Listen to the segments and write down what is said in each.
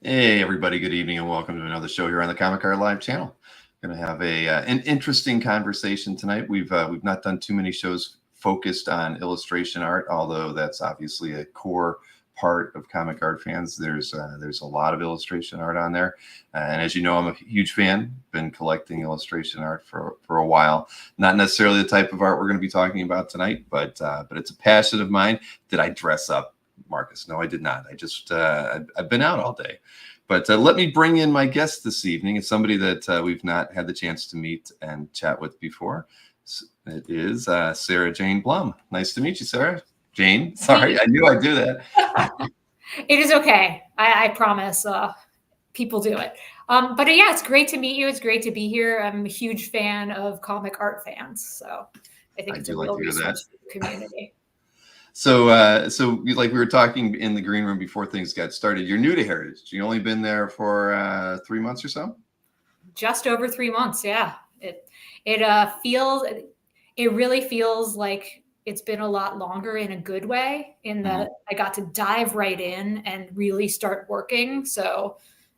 Hey, everybody. Good evening, and welcome to another show here on the Comic Art Live channel. Going to have an interesting conversation tonight. We've not done too many shows focused on illustration art, although that's obviously a core part of comic art fans. There's a lot of illustration art on there, and as you know, I'm a huge fan. Been collecting illustration art for a while. Not necessarily the type of art we're going to be talking about tonight, but it's a passion of mine. Did I dress up, Marcus? No, I did not. I've been out all day. But let me bring in my guest this evening. It's somebody that we've not had the chance to meet and chat with before. It is Sarahjane Blum. Nice to meet you, Sarah. Jane. Sorry, I knew I'd do that. It is okay. I promise. People do it. But yeah, it's great to meet you. It's great to be here. I'm a huge fan of comic art fans, so I think it's a real resource for the community. So like we were talking in the green room before things got started, you're new to Heritage. You only been there for 3 months or so? Just over 3 months, yeah. It really feels like it's been a lot longer in a good way, in that I got to dive right in and really start working. So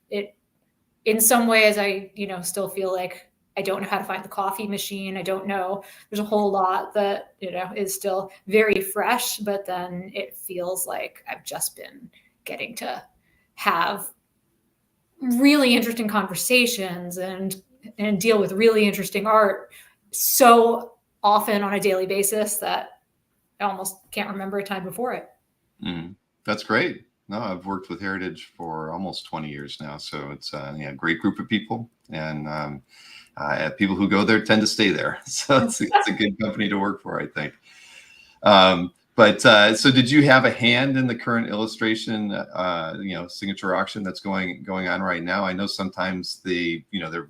in some ways, I still feel like I don't know how to find the coffee machine. I don't know. There's a whole lot that, is still very fresh, but then it feels like I've just been getting to have really interesting conversations and deal with really interesting art so often on a daily basis that I almost can't remember a time before it. That's great. No, I've worked with Heritage for almost 20 years now. So it's a great group of people, and people who go there tend to stay there. So it's a good company to work for, I think. So did you have a hand in the current illustration, signature auction that's going on right now? I know sometimes they're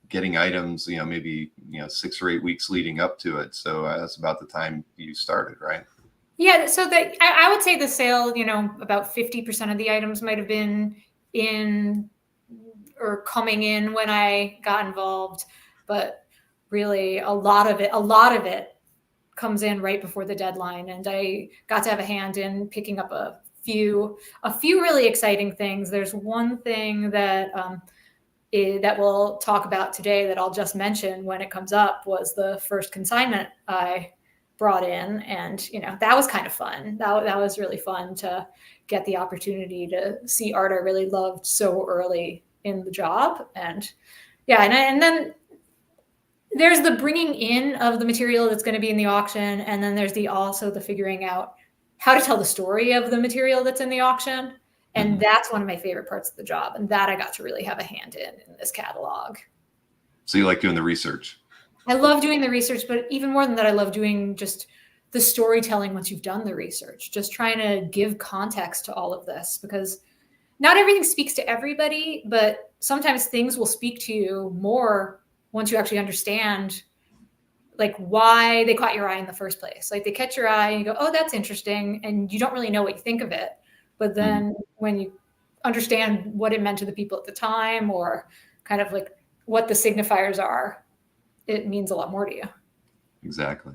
getting items, maybe 6 or 8 weeks leading up to it. So that's about the time you started, right? Yeah, so I would say the sale, about 50% of the items might have been in or coming in when I got involved, but really a lot of it comes in right before the deadline, and I got to have a hand in picking up a few really exciting things. There's one thing that that we'll talk about today that I'll just mention when it comes up, was the first consignment I brought in, and that was kind of fun. That was really fun to get the opportunity to see art I really loved so early in the job. And yeah, and then there's the bringing in of the material that's going to be in the auction, and then there's also the figuring out how to tell the story of the material that's in the auction. And that's one of my favorite parts of the job, and that I got to really have a hand in this catalog. So you like doing the research? I love doing the research, but even more than that, I love doing just the storytelling once you've done the research, just trying to give context to all of this, because not everything speaks to everybody, but sometimes things will speak to you more once you actually understand like why they caught your eye in the first place. Like they catch your eye and you go, oh, that's interesting. And you don't really know what you think of it. But then when you understand what it meant to the people at the time, or kind of like what the signifiers are, it means a lot more to you. Exactly.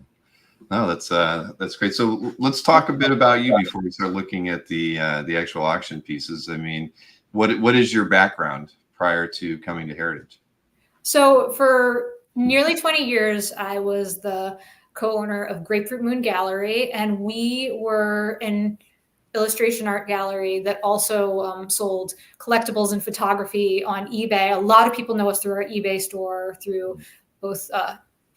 No, that's great. So let's talk a bit about you before we start looking at the actual auction pieces. I mean, what is your background prior to coming to Heritage? So for nearly 20 years, I was the co-owner of Grapefruit Moon Gallery, and we were an illustration art gallery that also sold collectibles and photography on eBay. A lot of people know us through our eBay store, through both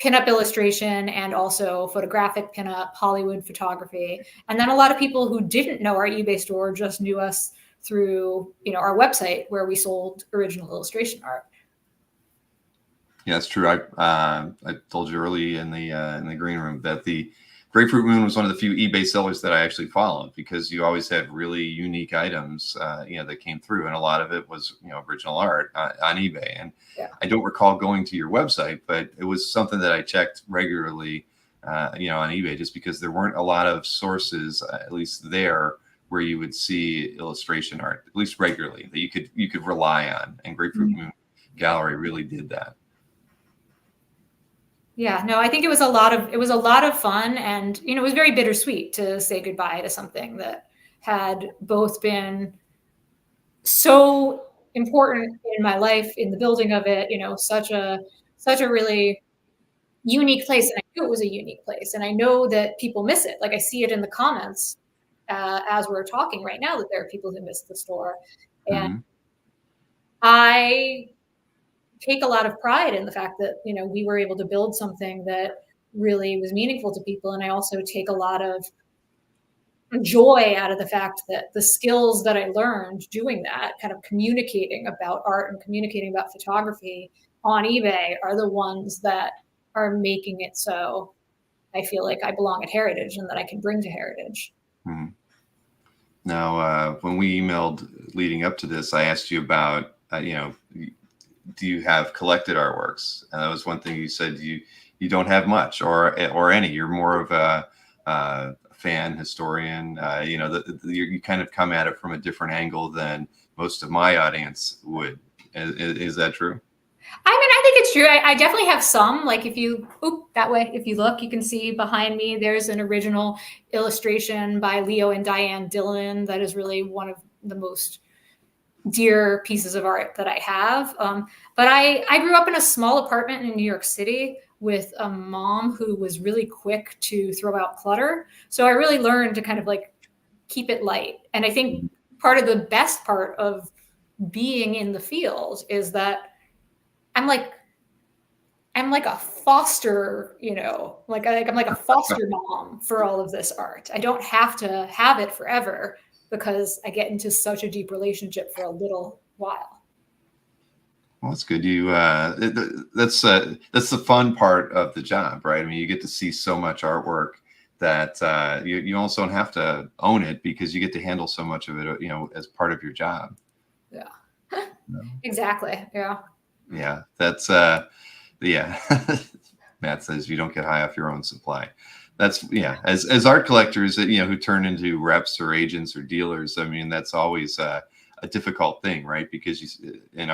pinup illustration and also photographic pinup, Hollywood photography. And then a lot of people who didn't know our eBay store just knew us through our website, where we sold original illustration art. Yeah, it's true. I told you early in the green room that the Grapefruit Moon was one of the few eBay sellers that I actually followed, because you always had really unique items, that came through, and a lot of it was original art on eBay. And I don't recall going to your website, but it was something that I checked regularly, on eBay, just because there weren't a lot of sources, at least there, where you would see illustration art, at least regularly, that you could rely on. And Grapefruit Moon Gallery really did that. Yeah, no, I think it was a lot of fun, and it was very bittersweet to say goodbye to something that had both been so important in my life, in the building of it, such a really unique place. And I knew it was a unique place. And I know that people miss it. Like I see it in the comments as we're talking right now, that there are people who miss the store. And Mm-hmm. I take a lot of pride in the fact that, we were able to build something that really was meaningful to people. And I also take a lot of joy out of the fact that the skills that I learned doing that, kind of communicating about art and communicating about photography on eBay, are the ones that are making it so I feel like I belong at Heritage and that I can bring to Heritage. Mm-hmm. Now, when we emailed leading up to this, I asked you about, do you have collected artworks? And that was one thing you said you don't have much or any. You're more of a fan historian. You kind of come at it from a different angle than most of my audience would. Is that true? I mean, I think it's true. I definitely have some. Like if you that way, if you look, you can see behind me, there's an original illustration by Leo and Diane Dillon that is really one of the most dear pieces of art that I have. But I grew up in a small apartment in New York City with a mom who was really quick to throw out clutter. So I really learned to kind of like keep it light. And I think part of the best part of being in the field is that I'm like a foster, I'm like a foster mom for all of this art. I don't have to have it forever because I get into such a deep relationship for a little while. Well, that's good. That's the fun part of the job, right? I mean, you get to see so much artwork that you almost don't have to own it because you get to handle so much of it, as part of your job. Yeah, No. exactly. Yeah. Yeah, that's yeah. Matt says you don't get high off your own supply. That's As art collectors, who turn into reps or agents or dealers. I mean, that's always a difficult thing, right? Because in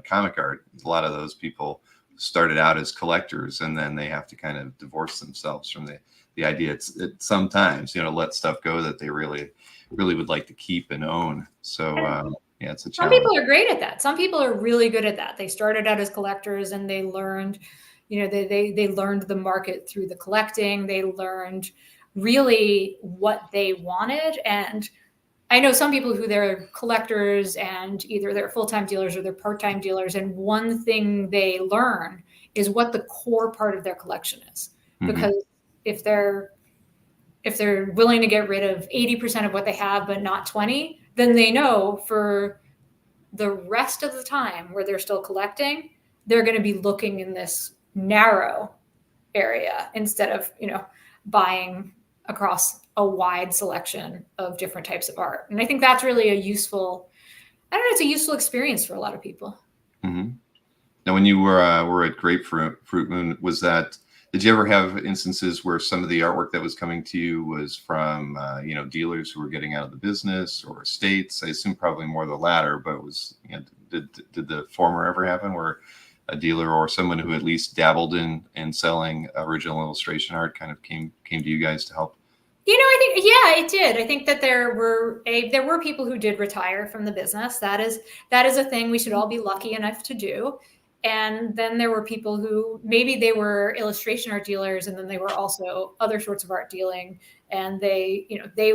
comic art, a lot of those people started out as collectors, and then they have to kind of divorce themselves from the idea. It's sometimes let stuff go that they really would like to keep and own. So it's a Some challenge. people are great at that. Some people are really good at that. They started out as collectors and they learned, they learned the market through the collecting. They learned really what they wanted. And I know some people who they're collectors and either they're full-time dealers or they're part-time dealers. And one thing they learn is what the core part of their collection is. Mm-hmm. Because if they're willing to get rid of 80% of what they have, but not 20, then they know for the rest of the time where they're still collecting, they're going to be looking in this narrow area instead of, buying across a wide selection of different types of art. And I think that's really it's a useful experience for a lot of people. Mm-hmm. Now, when you were at Grapefruit Moon, did you ever have instances where some of the artwork that was coming to you was from dealers who were getting out of the business or estates? I assume probably more the latter, but did the former ever happen where a dealer or someone who at least dabbled in selling original illustration art kind of came to you guys to help? I think, yeah, it did. I think that there were people who did retire from the business. That is a thing we should all be lucky enough to do. And then there were people who maybe they were illustration art dealers, and then they were also other sorts of art dealing, and they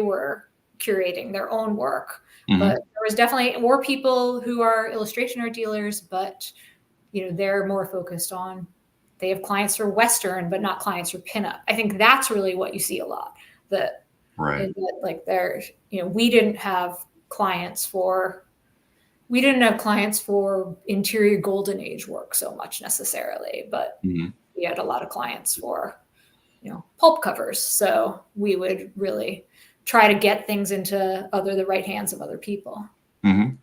were curating their own work. Mm-hmm. But there was definitely more people who are illustration art dealers, but they're more focused on, they have clients for Western, but not clients for pinup. I think that's really what you see a lot. Right. Like there's, we didn't have clients for interior golden age work so much necessarily, but Mm-hmm. we had a lot of clients for, pulp covers. So we would really try to get things into the right hands of other people. Mm-hmm.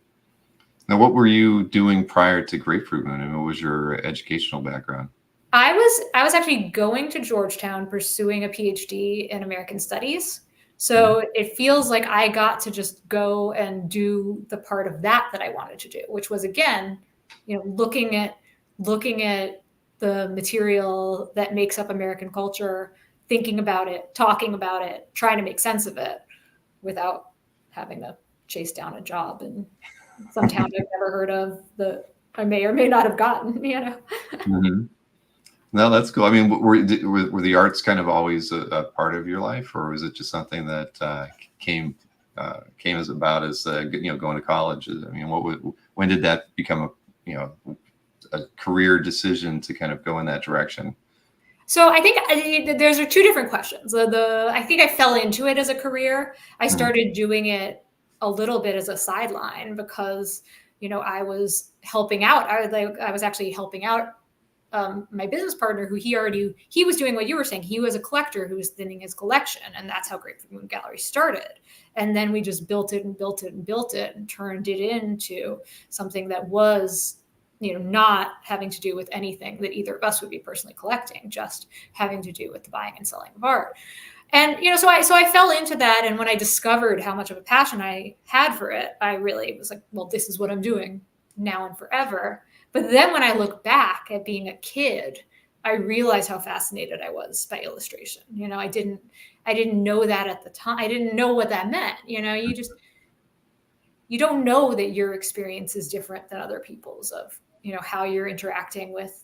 Now, what were you doing prior to Grapefruit Moon, and what was your educational background? I was actually going to Georgetown pursuing a PhD in American Studies. So it feels like I got to just go and do the part of that I wanted to do, which was, again, looking at the material that makes up American culture, thinking about it, talking about it, trying to make sense of it without having to chase down a job and some town I've never heard of that I may or may not have gotten, you know. Mm-hmm. No, that's cool. I mean, were the arts kind of always a part of your life, or was it just something that came as about as going to college? I mean, when did that become a career decision to kind of go in that direction? So I think those are two different questions. I think I fell into it as a career. I started doing it a little bit as a sideline because, I was helping out. I was actually helping out my business partner, who he was doing what you were saying. He was a collector who was thinning his collection, and that's how Grapefruit Moon Gallery started. And then we just built it and built it and built it and turned it into something that was, not having to do with anything that either of us would be personally collecting, just having to do with the buying and selling of art. And, so I fell into that. And when I discovered how much of a passion I had for it, I really was like, well, this is what I'm doing now and forever. But then when I look back at being a kid, I realized how fascinated I was by illustration. I didn't know that at the time. I didn't know what that meant. You don't know that your experience is different than other people's, of, how you're interacting with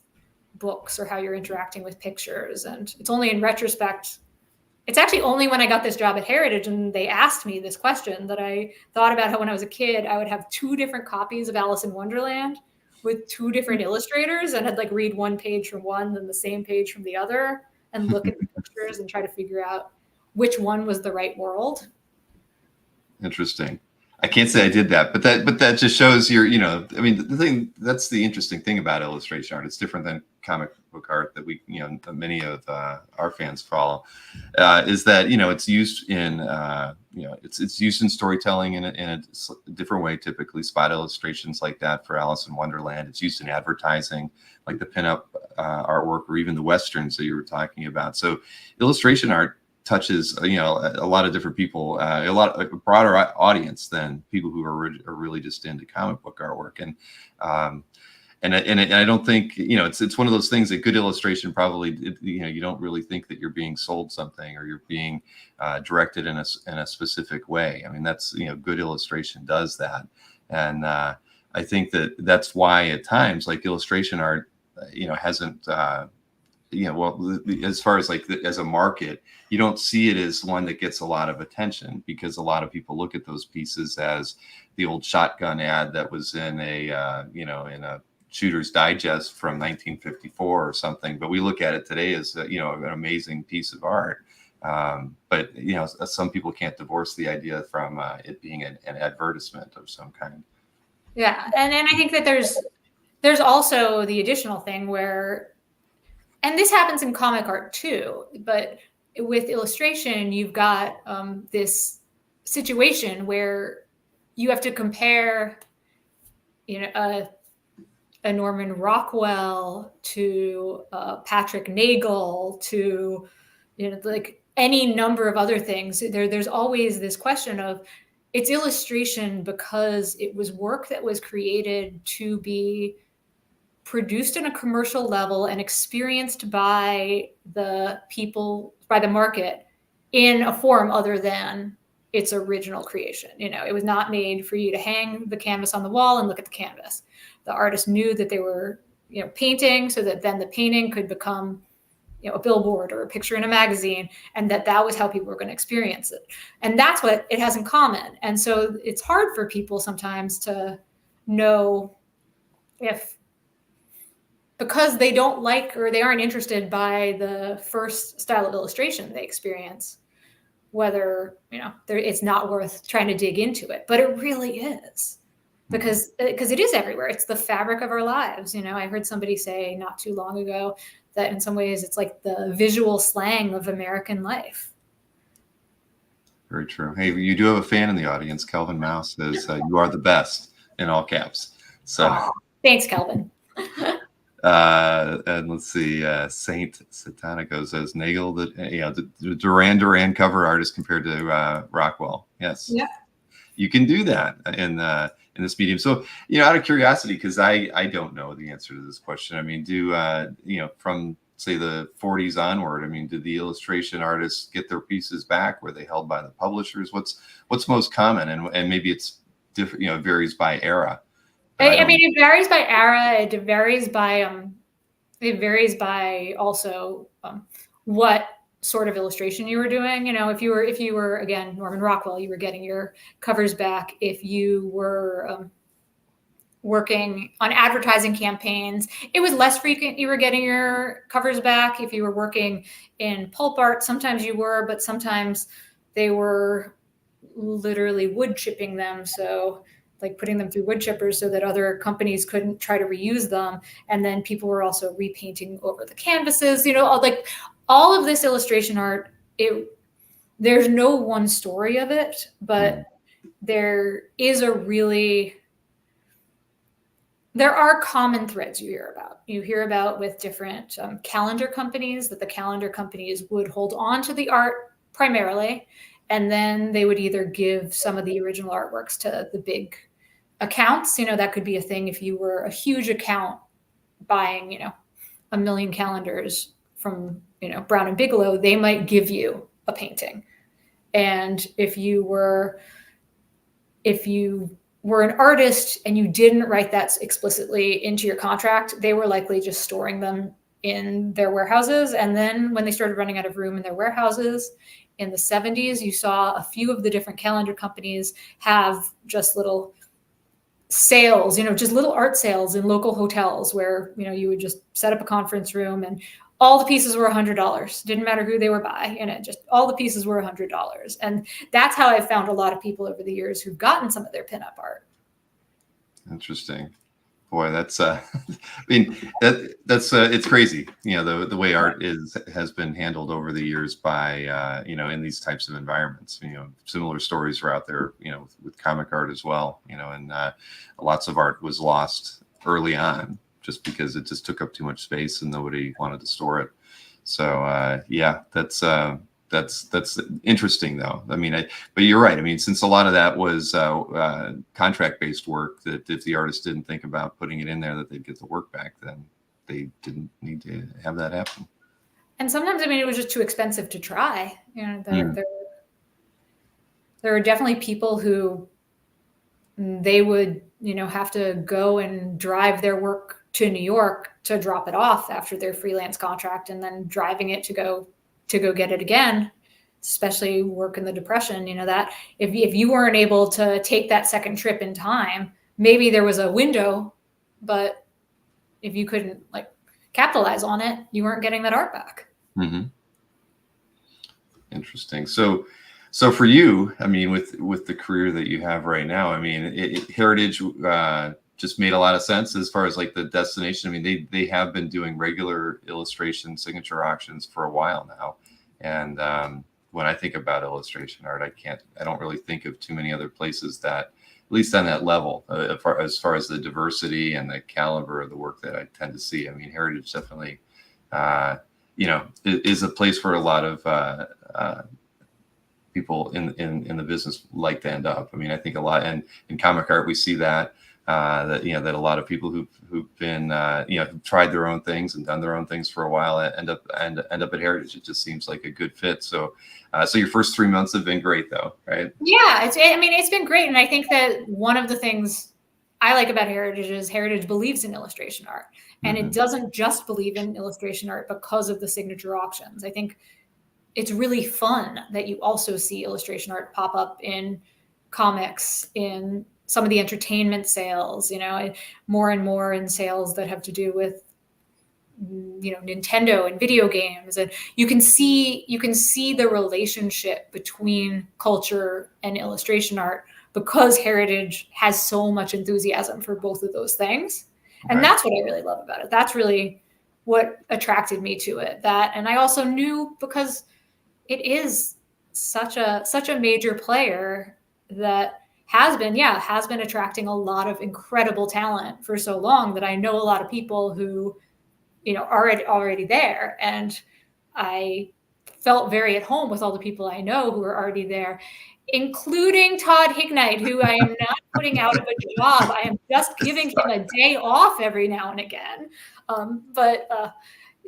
books or how you're interacting with pictures. And it's only in retrospect, it's actually only when I got this job at Heritage and they asked me this question that I thought about how when I was a kid, I would have 2 different copies of Alice in Wonderland with 2 different illustrators, and I'd read one page from one, then the same page from the other, and look at the pictures and try to figure out which one was the right world. Interesting. I can't say I did that, but that just shows your, I mean, that's the interesting thing about illustration art. It's different than comic book art that we, that many of our fans follow, is that, it's used in, it's used in storytelling in a different way, typically spot illustrations like that for Alice in Wonderland. It's used in advertising, like the pinup artwork, or even the Westerns that you were talking about. So illustration art touches, a lot of different people, a broader audience than people who are really just into comic book artwork. And I don't think, it's one of those things that good illustration probably, you don't really think that you're being sold something or you're being directed in a specific way. I mean, that's, good illustration does that. And I think that's why at times, like, illustration art, hasn't, well, as far as as a market, you don't see it as one that gets a lot of attention, because a lot of people look at those pieces as the old shotgun ad that was in a, in a Shooter's Digest from 1954 or something. But we look at it today as, an amazing piece of art. But, some people can't divorce the idea from it being an advertisement of some kind. Yeah. And I think that there's also the additional thing where, and this happens in comic art too, but with illustration, you've got this situation where you have to compare, a Norman Rockwell to Patrick Nagel to, any number of other things. There's always this question of, it's illustration because it was work that was created to be produced in a commercial level and experienced by the people, by the market, in a form other than its original creation. It was not made for you to hang the canvas on the wall and look at the canvas. The artist knew that they were, painting, so that then the painting could become, a billboard or a picture in a magazine, and that was how people were going to experience it. And that's what it has in common. And so it's hard for people sometimes to know if, because they don't like, or they aren't interested by the first style of illustration they experience, whether, it's not worth trying to dig into it. But it really is, because it is everywhere. It's the fabric of our lives. I heard somebody say not too long ago that in some ways it's like the visual slang of American life. Very true. Hey, you do have a fan in the audience. Kelvin Mouse says, you are the best, in all caps. So thanks, Kelvin. And let's see, Saint Satanico says Nagel, the Duran cover artist compared to Rockwell. Yes. Yeah. You can do that in this medium. So, out of curiosity, because I don't know the answer to this question. I mean, from say the 40s onward, I mean, did the illustration artists get their pieces back? Were they held by the publishers? What's most common? And maybe it's different, you know, varies by era. I mean, it varies by era. It varies by also what sort of illustration you were doing. You know, if you were again Norman Rockwell, you were getting your covers back. If you were working on advertising campaigns, it was less frequent you were getting your covers back. If you were working in pulp art, sometimes you were, but sometimes they were literally wood chipping them. So like putting them through wood chippers so that other companies couldn't try to reuse them. And then people were also repainting over the canvases, you know, like all of this illustration art, there's no one story of it, but there are common threads you hear about. You hear about with different calendar companies, that the calendar companies would hold on to the art primarily, and then they would either give some of the original artworks to the big accounts. You know, that could be a thing if you were a huge account buying, you know, 1 million calendars from, you know, Brown and Bigelow, they might give you a painting. And if you were an artist and you didn't write that explicitly into your contract, they were likely just storing them in their warehouses. And then when they started running out of room in their warehouses in the 70s, you saw a few of the different calendar companies have just little sales, you know, just little art sales in local hotels where, you know, you would just set up a conference room and all the pieces were $100. Didn't matter who they were by, and it just all the pieces were $100. And that's how I've found a lot of people over the years who've gotten some of their pinup art. Interesting. Boy, that's I mean, that's it's crazy, you know, the way art has been handled over the years by you know, in these types of environments. You know, similar stories are out there, you know, with comic art as well, you know, and lots of art was lost early on just because it just took up too much space and nobody wanted to store it. So yeah, that's interesting though. I mean, but you're right. I mean, since a lot of that was contract-based work, that if the artist didn't think about putting it in there that they'd get the work back, then they didn't need to have that happen. And sometimes, I mean, it was just too expensive to try. You know, there are definitely people who they would, you know, have to go and drive their work to New York to drop it off after their freelance contract, and then driving it to go get it again, especially work in the Depression. You know, that if you weren't able to take that second trip in time, maybe there was a window, but if you couldn't like capitalize on it, you weren't getting that art back. Mm-hmm. Interesting. So for you, I mean, with the career that you have right now, I mean, Heritage just made a lot of sense as far as like the destination. I mean, they have been doing regular illustration signature auctions for a while now. And when I think about illustration art, I don't really think of too many other places that, at least on that level, as far as the diversity and the caliber of the work that I tend to see. I mean, Heritage definitely, you know, is a place where a lot of people in the business like to end up. I mean, I think a lot, and in comic art, we see that, you know, that a lot of people who've been, you know, who've tried their own things and done their own things for a while end up at Heritage. It just seems like a good fit. So, so your first 3 months have been great though, right? Yeah, it's been great. And I think that one of the things I like about Heritage is Heritage believes in illustration art, and it doesn't just believe in illustration art because of the signature auctions. I think it's really fun that you also see illustration art pop up in comics, in some of the entertainment sales, you know, more and more in sales that have to do with, you know, Nintendo and video games. And you can see the relationship between culture and illustration art because Heritage has so much enthusiasm for both of those things. And that's what I really love about it. That's really what attracted me to it. That, and I also knew because it is such a major player that has been attracting a lot of incredible talent for so long, that I know a lot of people who, you know, are already there. And I felt very at home with all the people I know who are already there, including Todd Hignite, who I am not putting out of a job. I am just giving him a day off every now and again.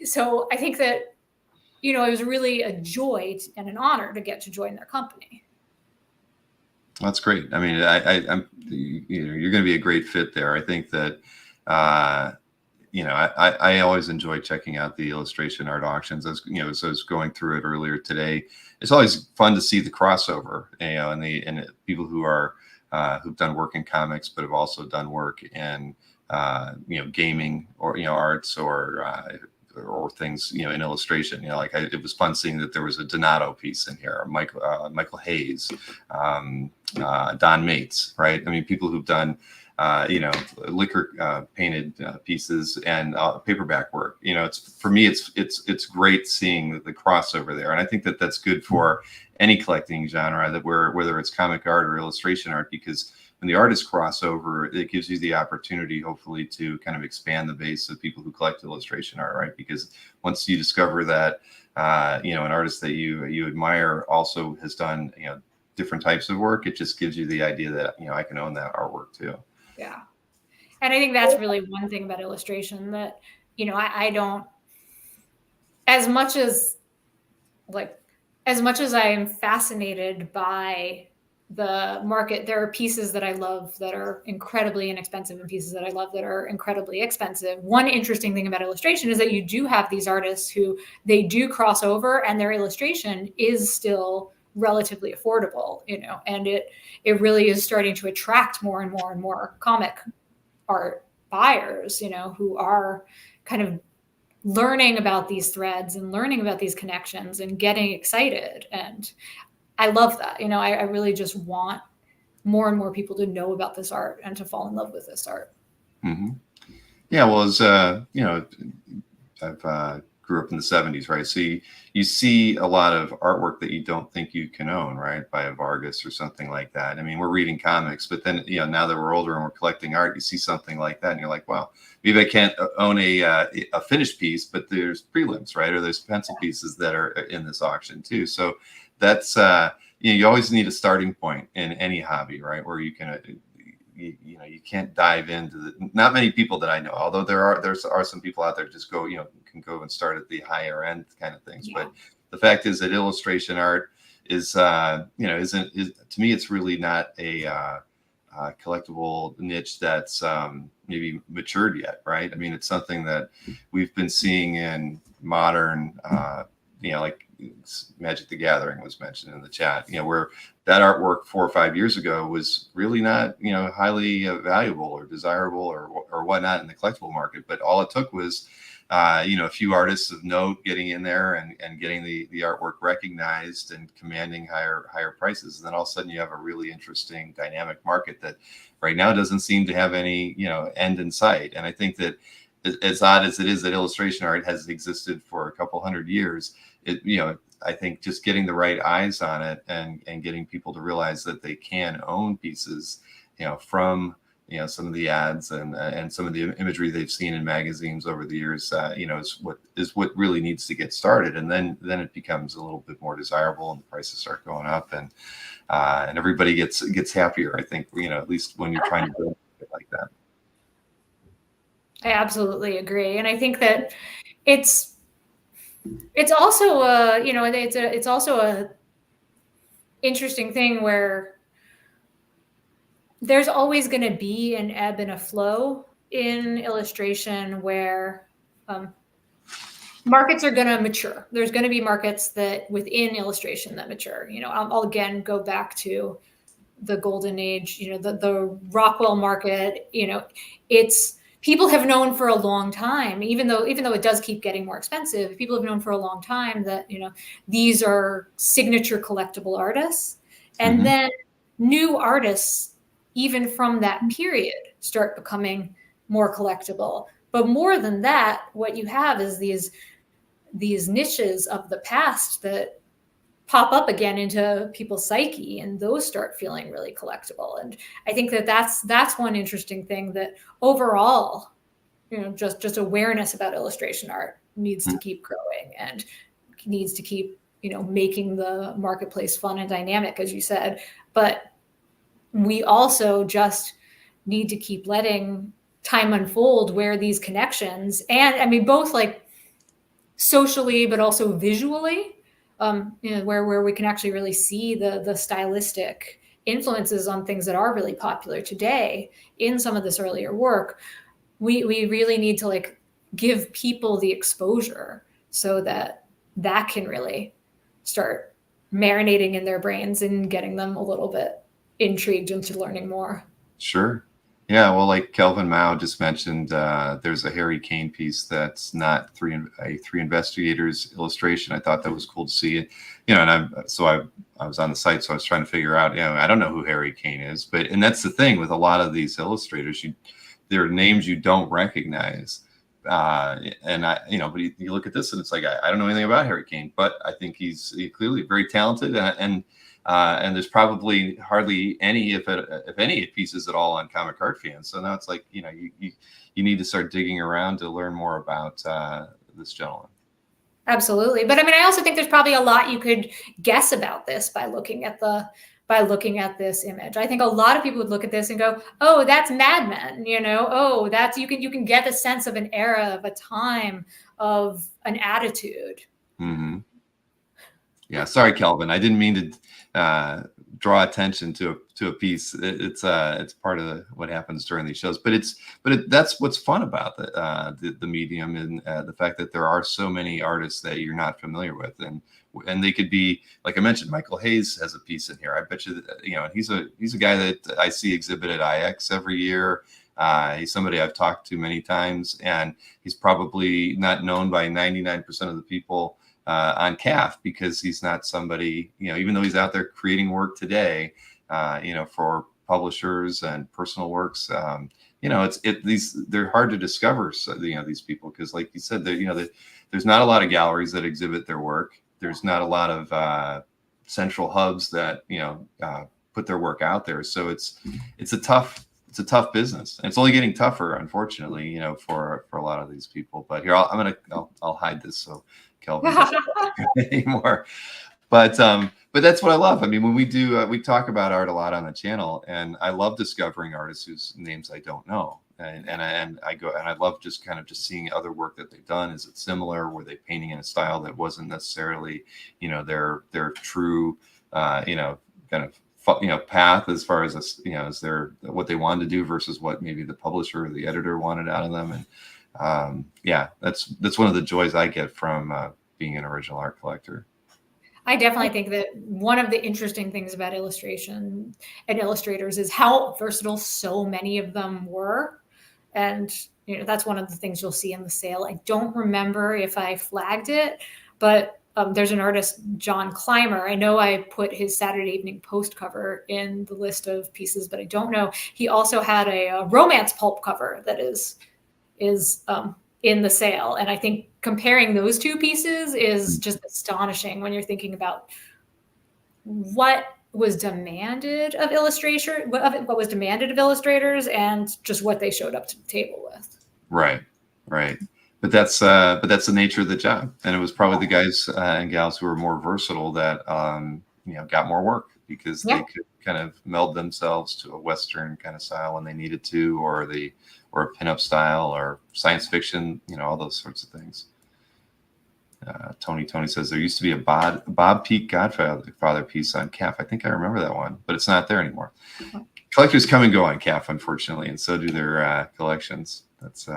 So I think that, you know, it was really a joy and an honor to get to join their company. That's great. I mean, I'm, you're going to be a great fit there. I think that, I always enjoy checking out the illustration art auctions. As as I was going through it earlier today, it's always fun to see the crossover, and people who are who've done work in comics, but have also done work in gaming or arts or things in illustration. It was fun seeing that there was a Donato piece in here, Michael Hayes, Don Mates, right? I mean, people who've done liquor painted pieces and paperback work. It's for me, it's great seeing the crossover there, and I think that that's good for any collecting genre, whether it's comic art or illustration art, because when the artists cross over, it gives you the opportunity, hopefully, to kind of expand the base of people who collect illustration art, right? Because once you discover that, an artist that you admire also has done, different types of work, it just gives you the idea that, I can own that artwork too. Yeah. And I think that's really one thing about illustration that, I don't, as much as I am fascinated by the market, there are pieces that I love that are incredibly inexpensive and pieces that I love that are incredibly expensive. One interesting thing about illustration is that you do have these artists who they do cross over and their illustration is still relatively affordable, and it really is starting to attract more and more and more comic art buyers, who are kind of learning about these threads and learning about these connections and getting excited. And I love that. I really just want more and more people to know about this art and to fall in love with this art. Mm-hmm. Yeah, well, as I've grew up in the 70s, right? So you see a lot of artwork that you don't think you can own, right? By a Vargas or something like that. I mean, we're reading comics, but then, now that we're older and we're collecting art, you see something like that and you're like, wow, maybe I can't own a finished piece, but there's prelims, right? Or there's pencil pieces that are in this auction too. So that's, you always need a starting point in any hobby, right? Where you can, you can't dive into not many people that I know, although there are some people out there just go, can go and start at the higher end kind of things. Yeah. But the fact is that illustration art is, to me, it's really not a collectible niche that's maybe matured yet, right? I mean, it's something that we've been seeing in modern, like Magic the Gathering was mentioned in the chat, where that artwork 4 or 5 years ago was really not, highly valuable or desirable or whatnot in the collectible market. But all it took was, a few artists of note getting in there and getting the artwork recognized and commanding higher prices. And then all of a sudden you have a really interesting dynamic market that right now doesn't seem to have any, end in sight. And I think that as odd as it is that illustration art has existed for a couple hundred years, I think just getting the right eyes on it and getting people to realize that they can own pieces, from, some of the ads and some of the imagery they've seen in magazines over the years, is what really needs to get started. And then it becomes a little bit more desirable and the prices start going up and everybody gets happier. I think, at least when you're trying to build it like that. I absolutely agree. And I think that it's also it's also a interesting thing where there's always going to be an ebb and a flow in illustration where markets are going to mature. There's going to be markets that within illustration that mature. I'll again go back to the golden age, the Rockwell market, it's people have known for a long time, even though it does keep getting more expensive, people have known for a long time that, these are signature collectible artists. And mm-hmm. then new artists, even from that period, start becoming more collectible. But more than that, what you have is these niches of the past that pop up again into people's psyche, and those start feeling really collectible. And I think that's one interesting thing that overall, just awareness about illustration art needs to keep growing and needs to keep, making the marketplace fun and dynamic, as you said. But we also just need to keep letting time unfold where these connections, and I mean, both like socially, but also visually, where we can actually really see the stylistic influences on things that are really popular today in some of this earlier work, we really need to like give people the exposure so that can really start marinating in their brains and getting them a little bit intrigued into learning more. Sure. Yeah, well, like Kelvin Mao just mentioned, there's a Harry Kane piece that's not three investigators illustration. I thought that was cool to see it, and I was on the site, so I was trying to figure out, I don't know who Harry Kane is, and that's the thing with a lot of these illustrators, there are names you don't recognize, and but you look at this and it's like I don't know anything about Harry Kane, but I think he's clearly very talented, and there's probably hardly any, if any, pieces at all on comic art fans. So now it's like, you need to start digging around to learn more about this gentleman. Absolutely. But I mean, I also think there's probably a lot you could guess about this by looking at this image. I think a lot of people would look at this and go, oh, that's Mad Men, oh, that's, you can get a sense of an era, of a time, of an attitude. Mm-hmm. Yeah, sorry, Kelvin. I didn't mean to draw attention to a piece. It's part of what happens during these shows. But that's what's fun about the medium, and the fact that there are so many artists that you're not familiar with, and they could be, like I mentioned, Michael Hayes has a piece in here. I bet you that, he's a guy that I see exhibit at IX every year. He's somebody I've talked to many times, and he's probably not known by 99% of the people on CAF, because he's not somebody, even though he's out there creating work today, for publishers and personal works, they're hard to discover. So, these people, because like you said, there's not a lot of galleries that exhibit their work. There's not a lot of central hubs that, put their work out there. So it's a tough business, and it's only getting tougher, unfortunately, for a lot of these people. But here, I'll hide this so Kelvin doesn't anymore. But that's what I love. I mean, when we talk about art a lot on the channel, and I love discovering artists whose names I don't know, and I love just seeing other work that they've done. Is it similar? Were they painting in a style that wasn't necessarily, their true, path, as far as as their, what they wanted to do versus what maybe the publisher or the editor wanted out of them. And that's one of the joys I get from being an original art collector. I definitely think that one of the interesting things about illustration and illustrators is how versatile so many of them were. And, that's one of the things you'll see in the sale. I don't remember if I flagged it, but there's an artist, John Clymer. I know I put his Saturday Evening Post cover in the list of pieces, but I don't know. He also had a romance pulp cover that is in the sale. And I think comparing those two pieces is just astonishing when you're thinking about what was demanded of what was demanded of illustrators, and just what they showed up to the table with. Right. But that's the nature of the job. And it was probably the guys and gals who were more versatile that got more work, because they could kind of meld themselves to a Western kind of style when they needed to, or a pinup style, or science fiction, all those sorts of things. Tony says there used to be a Bob Peak Godfather piece on CAF. I think I remember that one, but it's not there anymore. Collectors come and go on CAF, unfortunately, and so do their collections. That's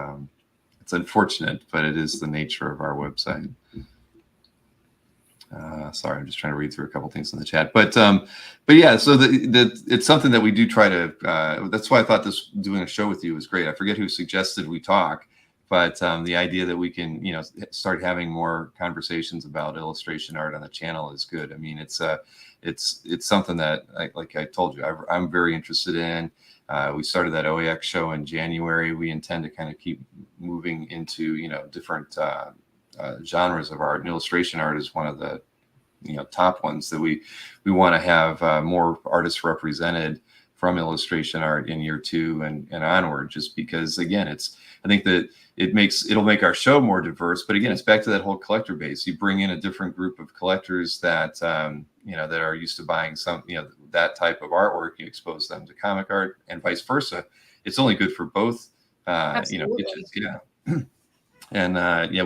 it's unfortunate, but it is the nature of our website. Sorry, I'm just trying to read through a couple things in the chat, but yeah, so it's something that we do try to. That's why I thought doing a show with you was great. I forget who suggested we talk, but the idea that we can start having more conversations about illustration art on the channel is good. I mean, it's something that like I told you, I'm very interested in. We started that OAX show in January. We intend to kind of keep moving into different genres of art, and illustration art is one of the top ones that we want to have more artists represented from illustration art in year 2 and onward, just because, again, I think that it'll make our show more diverse. But again, it's back to that whole collector base. You bring in a different group of collectors that that are used to buying some that type of artwork. You expose them to comic art, and vice versa. It's only good for both pitches. And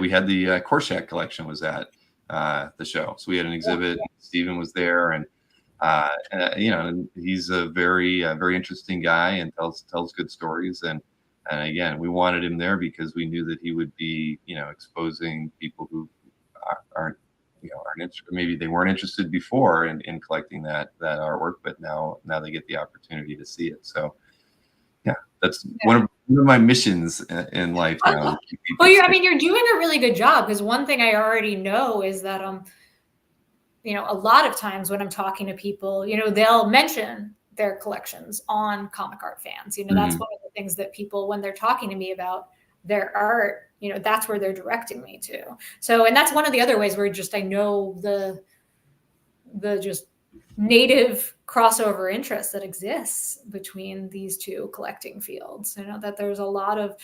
we had the Korshak collection was at the show, so we had an exhibit. Stephen was there, and You know, and he's a very interesting guy and tells good stories. And again, we wanted him there because we knew that he would be, you know, exposing people who aren't, you know, maybe they weren't interested before in collecting that artwork, but now they get the opportunity to see it. So yeah, that's one of my missions in life now. Is to keep Well, people I mean, you're doing a really good job, because one thing I already know is that you know, a lot of times when I'm talking to people, you know, they'll mention their collections on Comic Art Fans. You know, that's Mhm. one of the things that people, when they're talking to me about their art, you know, that's where they're directing me to. So, and that's one of the other ways where just I know the just native crossover interest that exists between these two collecting fields. You know, that there's a lot of,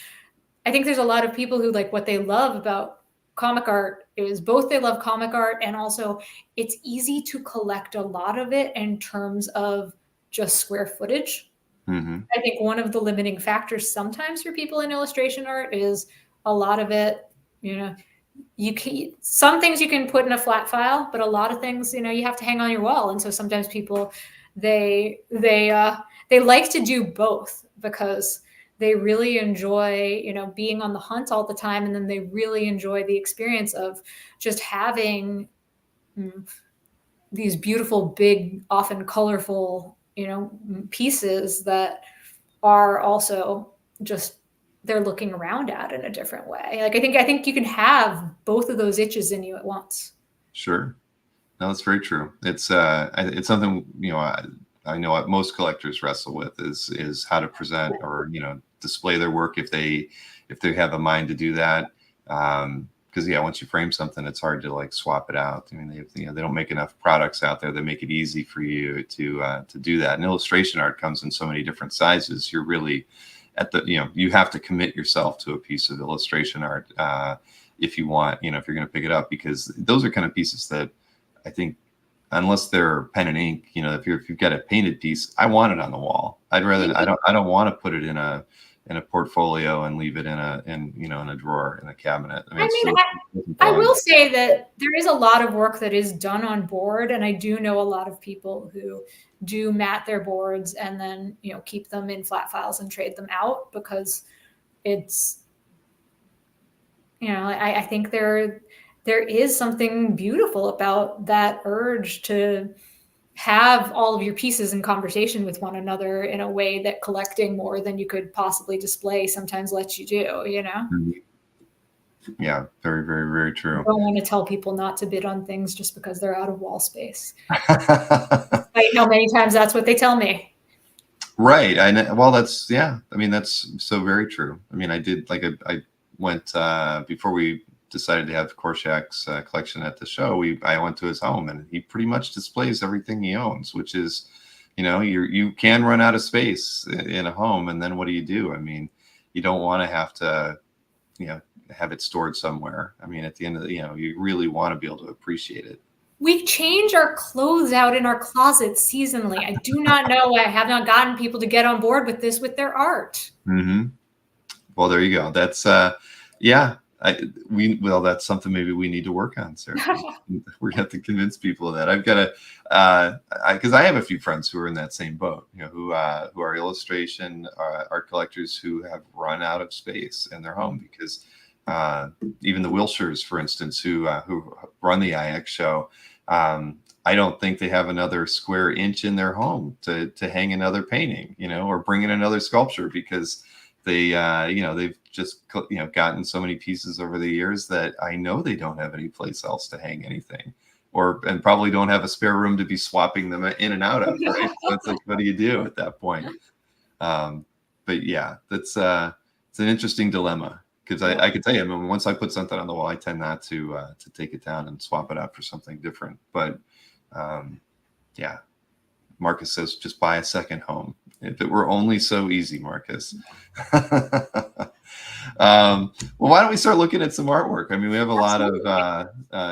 I think there's a lot of people who, like, what they love about comic art is both they love comic art, and also it's easy to collect a lot of it in terms of just square footage. Mhm. I think one of the limiting factors sometimes for people in illustration art is a lot of it, you know, you can, some things you can put in a flat file, but a lot of things, you know, you have to hang on your wall. And so sometimes people, they like to do both, because they really enjoy, you know, being on the hunt all the time, and then they really enjoy the experience of just having mm, these beautiful, big, often colorful, you know, pieces that are also just, they're looking around at in a different way. Like, I think you can have both of those itches in you at once. Sure. No, that's very true. It's something, you know, I know what most collectors wrestle with is how to present or, you know, display their work if they have a mind to do that. Because yeah, once you frame something, it's hard to like swap it out. I mean, you know, they don't make enough products out there that make it easy for you to do that. And illustration art comes in so many different sizes. You're really at the, you know, you have to commit yourself to a piece of illustration art if you want, you know, if you're going to pick it up, because those are kind of pieces that I think, unless they're pen and ink, you know, if you've got a painted piece, I want it on the wall. I don't want to put it in a portfolio and leave it you know, in a drawer in a cabinet. I mean, I it's mean, so, it doesn't I belong will there. say that there is a lot of work that is done on board, and I do know a lot of people who do mat their boards and then, you know, keep them in flat files and trade them out, because it's, you know, I think there is something beautiful about that urge to have all of your pieces in conversation with one another in a way that collecting more than you could possibly display sometimes lets you do, you know? Mhm. Yeah, very, very, very I true. don't want to tell people not to bid on things just because they're out of wall space. Despite how many times that's what they tell me. Right. Well, that's, yeah. I mean, that's so very true. I mean, I did like I went before we decided to have Korshak's collection at the show. I went to his home and he pretty much displays everything he owns, which is, you know, you can run out of space in a home, and then what do? I mean, you don't want to have to, you know, have it stored somewhere. I mean, at the end of the, you know, you really want to be able to appreciate it. We change our clothes out in our closets seasonally. I do not know. I have not gotten people to get on board with this with their art. Hmm. Well, there you go. That's yeah. Well, that's something maybe we need to work on, Sarah. We have to convince people of that. I've got to, because I have a few friends who are in that same boat, you know, who are illustration art collectors who have run out of space in their home, because even the Wilshires, for instance, who run the IX show, I don't think they have another square inch in their home to hang another painting, you know, or bring in another sculpture, because they you know, they've just, you know, gotten so many pieces over the years that I know they don't have any place else to hang anything, and probably don't have a spare room to be swapping them in and out of, right? So it's like, what do you do at that point? But yeah, it's an interesting dilemma, because I can tell you, I mean, once I put something on the wall, I tend not to take it down and swap it out for something different. But yeah, Marcus says just buy a second home. If it were only so easy, Marcus. Well, why don't we start looking at some artwork? I mean, we have a lot of,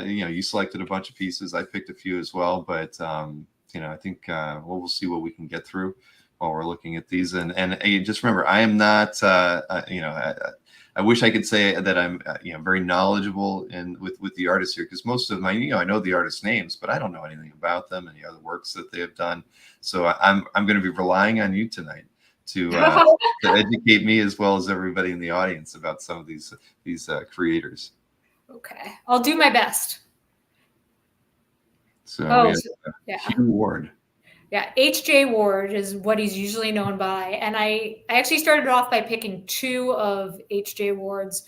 you know, you selected a bunch of pieces. I picked a few as well, but, you know, I think we'll see what we can get through while we're looking at these. And just remember, I am not, you know, I wish I could say that I'm very knowledgeable with the artists here, because most of my I know the artists' names, but I don't know anything about them, any other works that they have done. So I'm going to be relying on you tonight to educate me as well as everybody in the audience about some of these creators. Okay, I'll do my best. So we have Hugh Ward. Yeah, H.J. Ward is what he's usually known by. And I actually started off by picking two of H.J. Ward's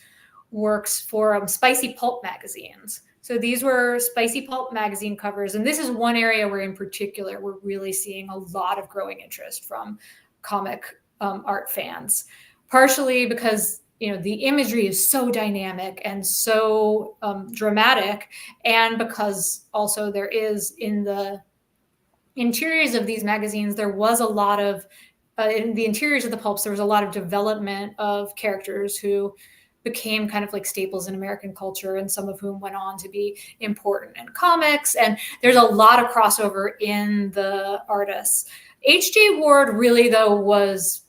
works for Spicy Pulp magazines. So these were Spicy Pulp magazine covers. And this is one area where in particular, we're really seeing a lot of growing interest from comic art fans, partially because the imagery is so dynamic and so dramatic, and because also there is in the interiors of these magazines, there was a lot of in the interiors of the pulps, there was a lot of development of characters who became kind of like staples in American culture, and some of whom went on to be important in comics. And there's a lot of crossover in the artists. H.J. Ward really, though, was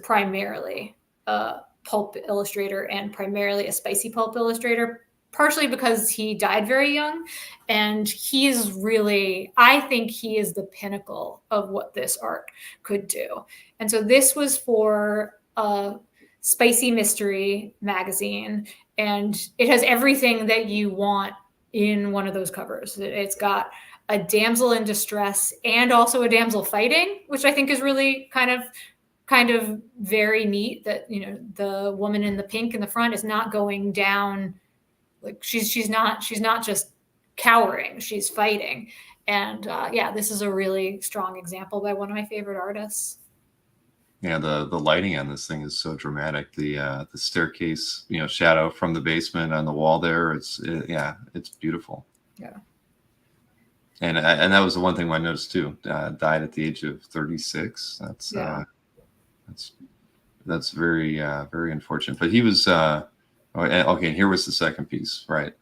primarily a pulp illustrator and primarily a spicy pulp illustrator, partially because he died very young. And I think he is the pinnacle of what this art could do. And so this was for a spicy mystery magazine, and it has everything that you want in one of those covers. It's got a damsel in distress and also a damsel fighting, which I think is really kind of very neat, that the woman in the pink in the front is not going down, like she's not just cowering, she's fighting. And this is a really strong example by one of my favorite artists. Yeah, the lighting on this thing is so dramatic. The staircase, shadow from the basement on the wall there. It's beautiful. Yeah. And that was the one thing I noticed too. Died at the age of 36. That's very very unfortunate. But he was okay. Here was the second piece, right?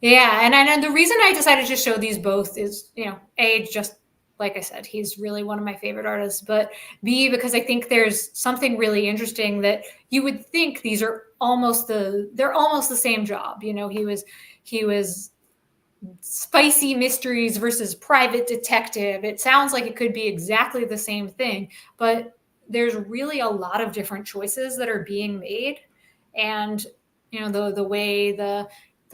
Yeah, and the reason I decided to show these both is, A, just like I said, he's really one of my favorite artists, but B, because I think there's something really interesting that you would think these are they're almost the same job. He was spicy mysteries versus private detective. It sounds like it could be exactly the same thing, but there's really a lot of different choices that are being made. And, the way the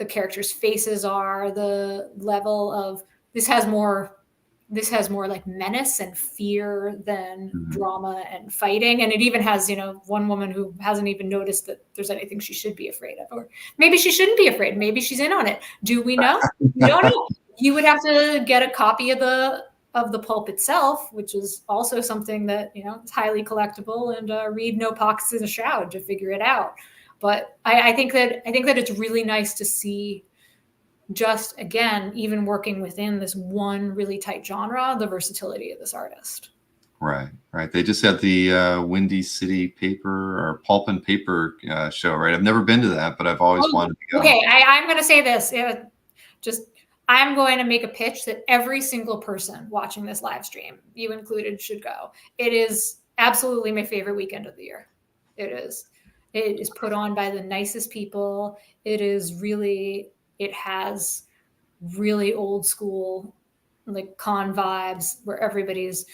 characters' faces are, the level of this has more like menace and fear than drama and fighting. And it even has, one woman who hasn't even noticed that there's anything she should be afraid of, or maybe she shouldn't be afraid. Maybe she's in on it. Do we know? We don't know. You would have to get a copy of the pulp itself, which is also something that, is highly collectible, and read No Pockets in a Shroud to figure it out. But I think that it's really nice to see, just again, even working within this one really tight genre, the versatility of this artist. Right. They just had the Windy City Paper or Pulp and Paper show, right? I've never been to that, but I've always wanted to go. Okay, I'm going to say this. I'm going to make a pitch that every single person watching this live stream, you included, should go. It is absolutely my favorite weekend of the year. It is. It is put on by the nicest people. It has really old school, like con vibes, where everybody's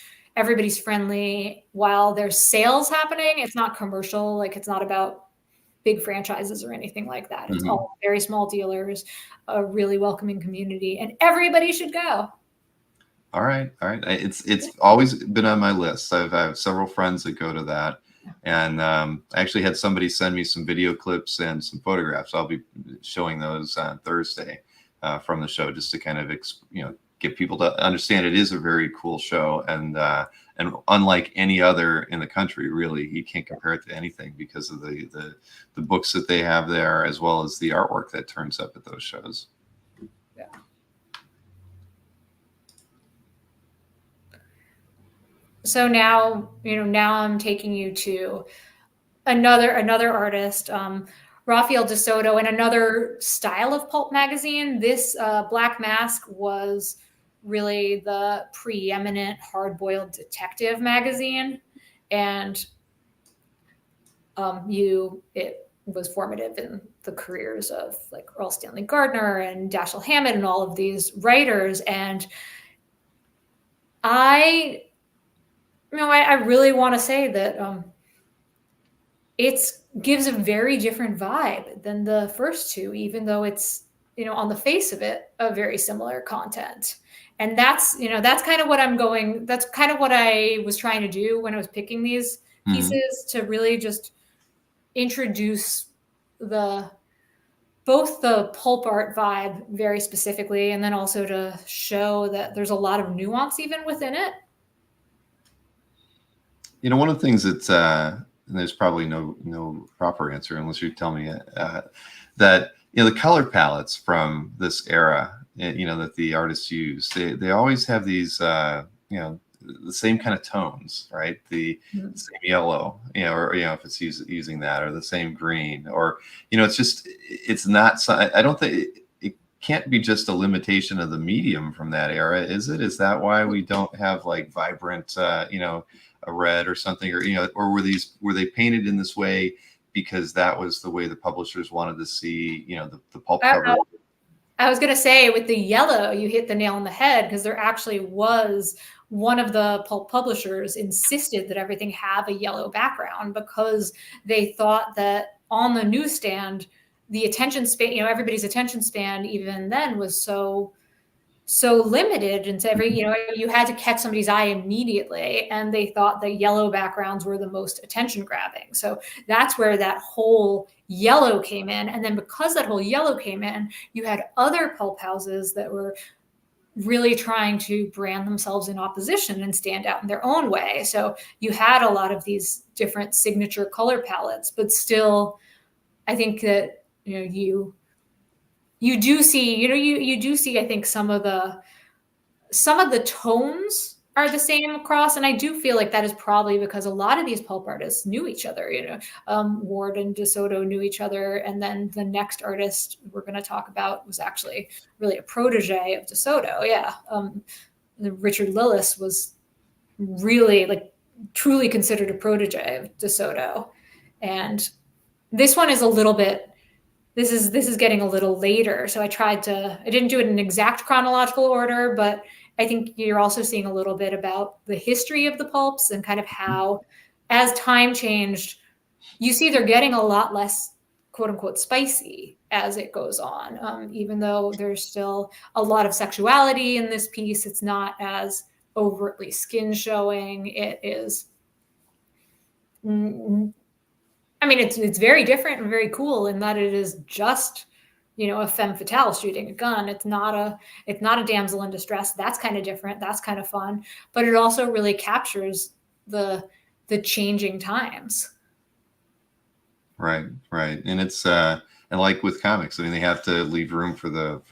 friendly while there's sales happening. It's not commercial. Like, it's not about big franchises or anything like that. It's all very small dealers, a really welcoming community, and everybody should go. All right. It's always been on my list. I have several friends that go to that. And I actually had somebody send me some video clips and some photographs. I'll be showing those on Thursday from the show, just to kind of get people to understand it is a very cool show, and unlike any other in the country, really. You can't compare it to anything because of the books that they have there, as well as the artwork that turns up at those shows. Yeah. So now I'm taking you to another artist, Rafael de Soto, and another style of pulp magazine. This Black Mask was really the preeminent hard-boiled detective magazine. And it was formative in the careers of like Earl Stanley Gardner and Dashiell Hammett and all of these writers. And I really want to say that it gives a very different vibe than the first two, even though it's, on the face of it, a very similar content. And that's kind of what that's kind of what I was trying to do when I was picking these pieces, to really just introduce both the pulp art vibe very specifically, and then also to show that there's a lot of nuance even within it. One of the things that, and there's probably no proper answer unless you tell me that the color palettes from this era, that the artists use, they always have these the same kind of tones, right? The same yellow, or if it's using that, or the same green, or it's not. I don't think it can't be just a limitation of the medium from that era, is it? Is that why we don't have like vibrant, a red or something, or were they painted in this way because that was the way the publishers wanted to see, the pulp cover? I was going to say, with the yellow, you hit the nail on the head, because there actually was one of the pulp publishers insisted that everything have a yellow background, because they thought that on the newsstand, the attention span, everybody's attention span even then was so limited, and you had to catch somebody's eye immediately, and they thought the yellow backgrounds were the most attention grabbing. So that's where that whole yellow came in. And then because that whole yellow came in, you had other pulp houses that were really trying to brand themselves in opposition and stand out in their own way. So you had a lot of these different signature color palettes, but still, I think that you do see, I think some of the tones are the same across. And I do feel like that is probably because a lot of these pulp artists knew each other, Ward and DeSoto knew each other. And then the next artist we're going to talk about was actually really a protege of DeSoto. Yeah. Richard Lillis was really truly considered a protege of DeSoto. And this one is a little bit, this is getting a little later. So I didn't do it in exact chronological order, but I think you're also seeing a little bit about the history of the pulps and kind of how, as time changed, you see they're getting a lot less quote unquote spicy as it goes on. Even though there's still a lot of sexuality in this piece, it's not as overtly skin showing. It is, it's very different and very cool in that it is just, a femme fatale shooting a gun. It's not a damsel in distress. That's kind of different. That's kind of fun, but it also really captures the changing times. Right. And it's, and like with comics, they have to leave room for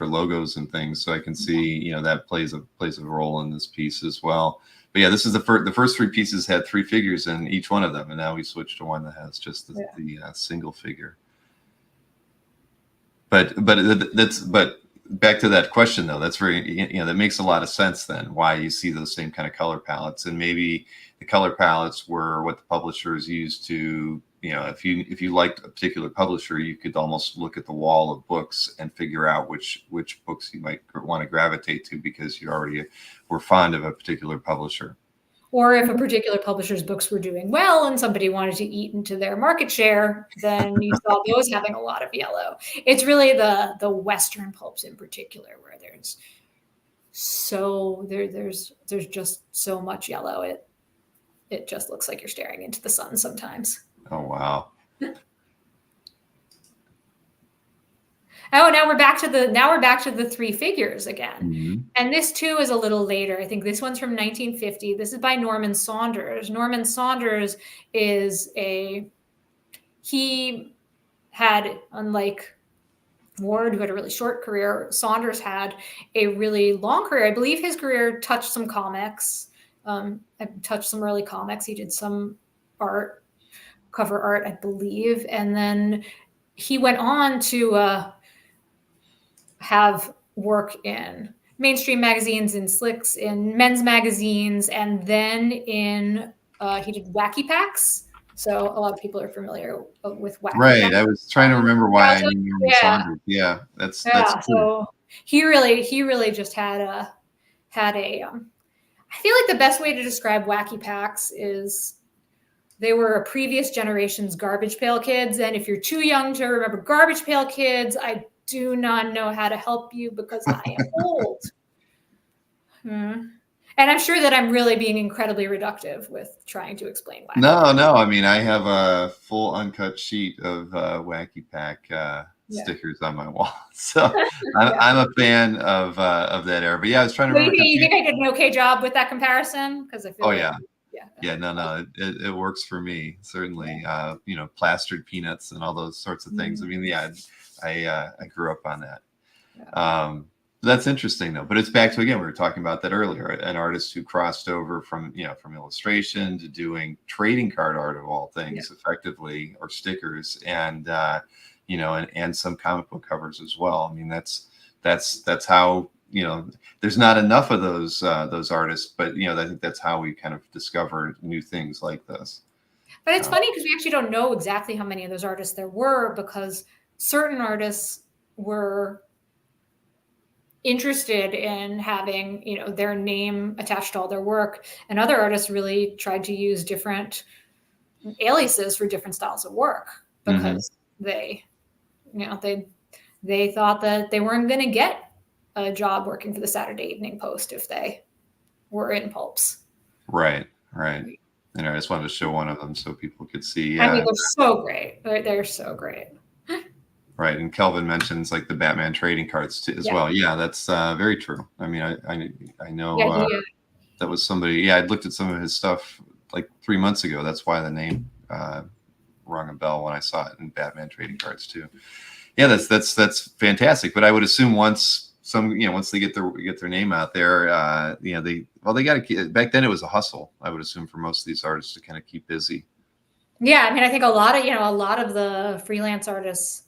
logos and things. So I can see, that plays a role in this piece as well. But yeah, this is the first three pieces had three figures in each one of them, and now we switched to one that has just the single figure. But back to that question though, that's very, that makes a lot of sense then, why you see those same kind of color palettes. And maybe the color palettes were what the publishers used to, if you liked a particular publisher, you could almost look at the wall of books and figure out which books you might want to gravitate to because you already were fond of a particular publisher. Or if a particular publisher's books were doing well and somebody wanted to eat into their market share, then you saw those having a lot of yellow. It's really the Western pulps in particular where there's just so much yellow. It just looks like you're staring into the sun sometimes. Oh, wow. Oh, now we're back to the three figures again. And this too is a little later. I think this one's from 1950. This is by Norman Saunders. Norman Saunders he had, unlike Ward, who had a really short career, Saunders had a really long career. I believe his career touched some comics, touched some early comics. He did some cover art, I believe. And then he went on to have work in mainstream magazines, in Slicks, in men's magazines, and then he did Wacky Packs So a lot of people are familiar with Wacky Right. Pack. I was trying to remember why I knew Norman Yeah, Saunders. Yeah, that's yeah. true. So he really just had a. I feel like the best way to describe Wacky Packs is they were a previous generation's Garbage Pail Kids, and if you're too young to remember Garbage Pail Kids, I do not know how to help you because I am old. And I'm sure that I'm really being incredibly reductive with trying to explain Wacky Pack. No. I mean, I have a full uncut sheet of Wacky Pack stickers on my wall, so Yeah. I'm a fan of that era. But yeah, I was trying to So remember. you think I did an okay job with that comparison? Because I feel Oh like, yeah, yeah. no, it works for me certainly. Plastered peanuts and all those sorts of things. I mean, yeah, I grew up on that. Yeah. That's interesting though, but it's back to, again, we were talking about that earlier, an artist who crossed over from illustration to doing trading card art of all things, effectively, or stickers, and and some comic book covers as well. I mean, that's how, there's not enough of those artists, but I think that's how we kind of discover new things like this. But it's funny because we actually don't know exactly how many of those artists there were, because certain artists were interested in having their name attached to all their work, and other artists really tried to use different aliases for different styles of work because they thought that they weren't going to get a job working for the Saturday Evening Post if they were in pulps. Right. I just wanted to show one of them so people could see. I mean, they're so great. They're so great. Right, and Kelvin mentions like the Batman trading cards too, as well. Yeah, that's very true. I mean, I know that was somebody. Yeah, I'd looked at some of his stuff like 3 months ago. That's why the name rung a bell when I saw it in Batman trading cards too. Yeah, that's fantastic. But I would assume once they get their name out there, they got to, back then it was a hustle, I would assume, for most of these artists to kind of keep busy. Yeah, I mean, I think a lot of the freelance artists,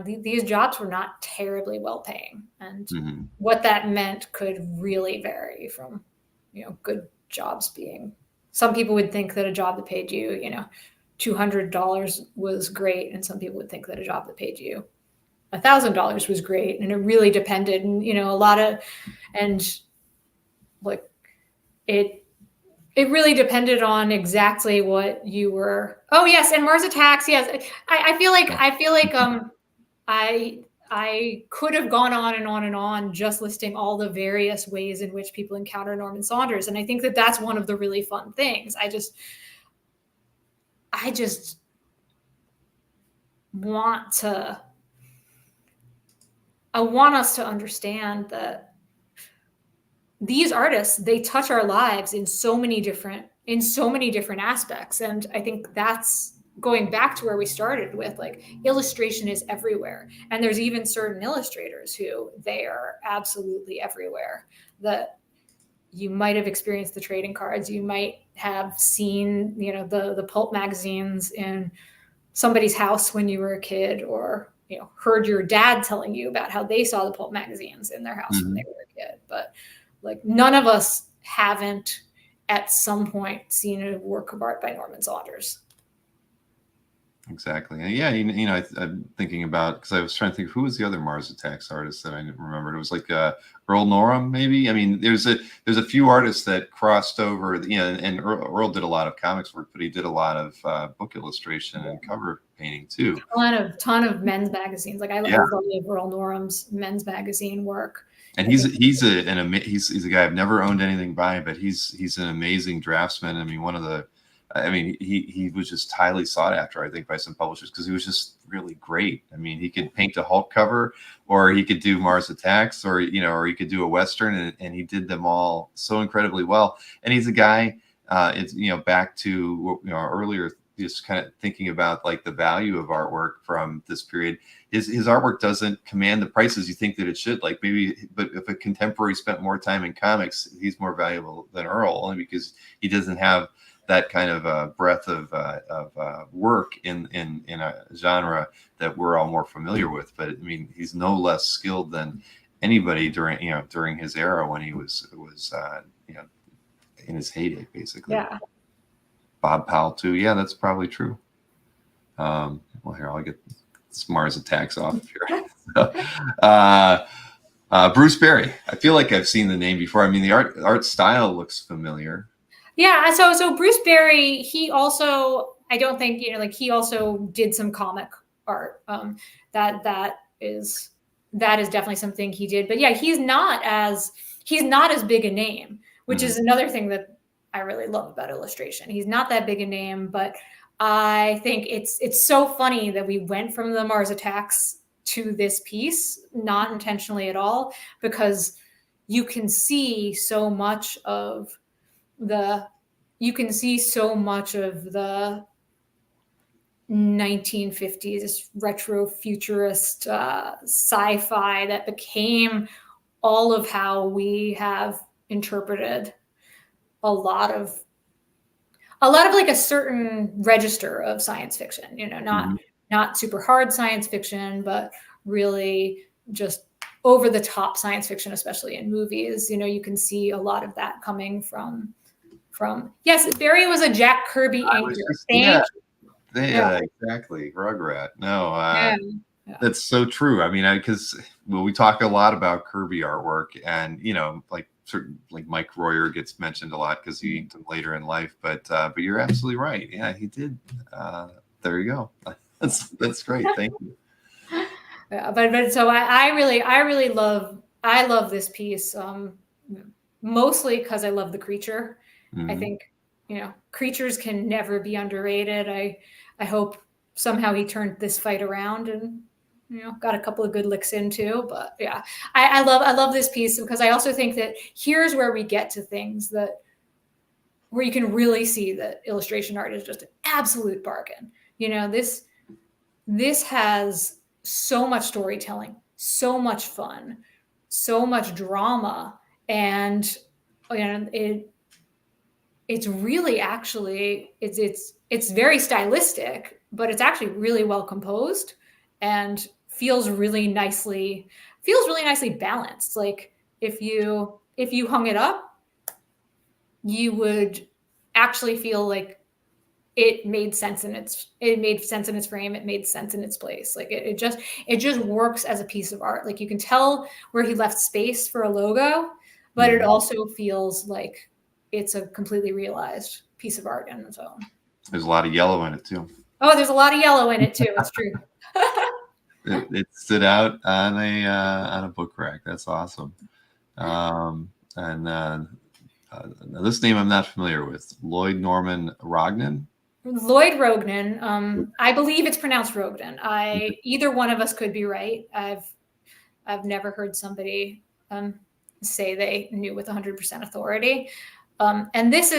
these jobs were not terribly well paying, and what that meant could really vary from, good jobs being. Some people would think that a job that paid you, $200 was great, and some people would think that a job that paid you $1,000 was great, and it really depended, and it really depended on exactly what you were. Oh yes, and Mars Attacks. Yes, I feel like I could have gone on and on and on just listing all the various ways in which people encounter Norman Saunders, and I think that that's one of the really fun things. I just want us to understand that these artists, they touch our lives in so many different aspects. And I think that's going back to where we started with, like, illustration is everywhere. And there's even certain illustrators who they are absolutely everywhere. That you might have experienced the trading cards. You might have seen, the pulp magazines in somebody's house when you were a kid, or, heard your dad telling you about how they saw the pulp magazines in their house when they were a kid. But like, none of us haven't at some point seen a work of art by Norman Saunders. Exactly. And yeah, I'm thinking about, because I was trying to think who was the other Mars Attacks artist that I remembered. It was like Earl Norham, maybe. I mean, there's a few artists that crossed over. And Earl did a lot of comics work, but he did a lot of book illustration and cover painting too. A ton of men's magazines. Like, I love Earl Norham's men's magazine work. And he's a guy I've never owned anything by, but he's an amazing draftsman. I mean, he was just highly sought after, I think, by some publishers, because he was just really great. I mean, he could paint a Hulk cover, or he could do Mars Attacks, or he could do a Western, and he did them all so incredibly well. And he's a guy, back to earlier, just kind of thinking about like the value of artwork from this period. His artwork doesn't command the prices you think that it should. Like, maybe, but if a contemporary spent more time in comics, he's more valuable than Earl, only because he doesn't have that kind of breadth of work in a genre that we're all more familiar with. But I mean, he's no less skilled than anybody during his era, when he was in his heyday, basically. Yeah. Bob Powell too. Yeah, that's probably true. Well, here, I'll get Mars Attacks off here. So, Bruce Berry. I feel like I've seen the name before. I mean, the art style looks familiar. Yeah. So Bruce Berry, he also, I don't think, like he also did some comic art. That is definitely something he did. But yeah, he's not as big a name, which is another thing that I really love about illustration. He's not that big a name, but I think it's so funny that we went from the Mars Attacks to this piece, not intentionally at all, because you can see so much of the 1950s retro futurist sci-fi that became all of how we have interpreted a lot of like a certain register of science fiction, not super hard science fiction, but really just over the top science fiction, especially in movies. You can see a lot of that coming from yes, Barry was a Jack Kirby inker. Yeah, exactly. Rugrat. No, that's so true. I mean, because we talk a lot about Kirby artwork, and like Mike Royer gets mentioned a lot because he did later in life. But you're absolutely right. Yeah, he did. There you go. That's great. Thank you. Yeah, but so I love this piece. Mostly because I love the creature. I think, creatures can never be underrated. I hope somehow he turned this fight around and, got a couple of good licks in too. But yeah, I love this piece because I also think that here's where we get to things where you can really see that illustration art is just an absolute bargain. This has so much storytelling, so much fun, so much drama, and it's really actually it's very stylistic, but it's actually really well composed and feels really nicely balanced. Like if you hung it up, you would actually feel like it made sense in its frame. It made sense in its place. Like it just works as a piece of art. Like you can tell where he left space for a logo, but it also feels like it's a completely realized piece of art in its own. There's a lot of yellow in it too. Oh, there's a lot of yellow in it too. It's true. It stood out on a book rack. That's awesome. This name I'm not familiar with. Lloyd Norman Rognan. Lloyd Rognan. I believe it's pronounced Rognan. Either one of us could be right. I've never heard somebody say they knew with 100% authority. And these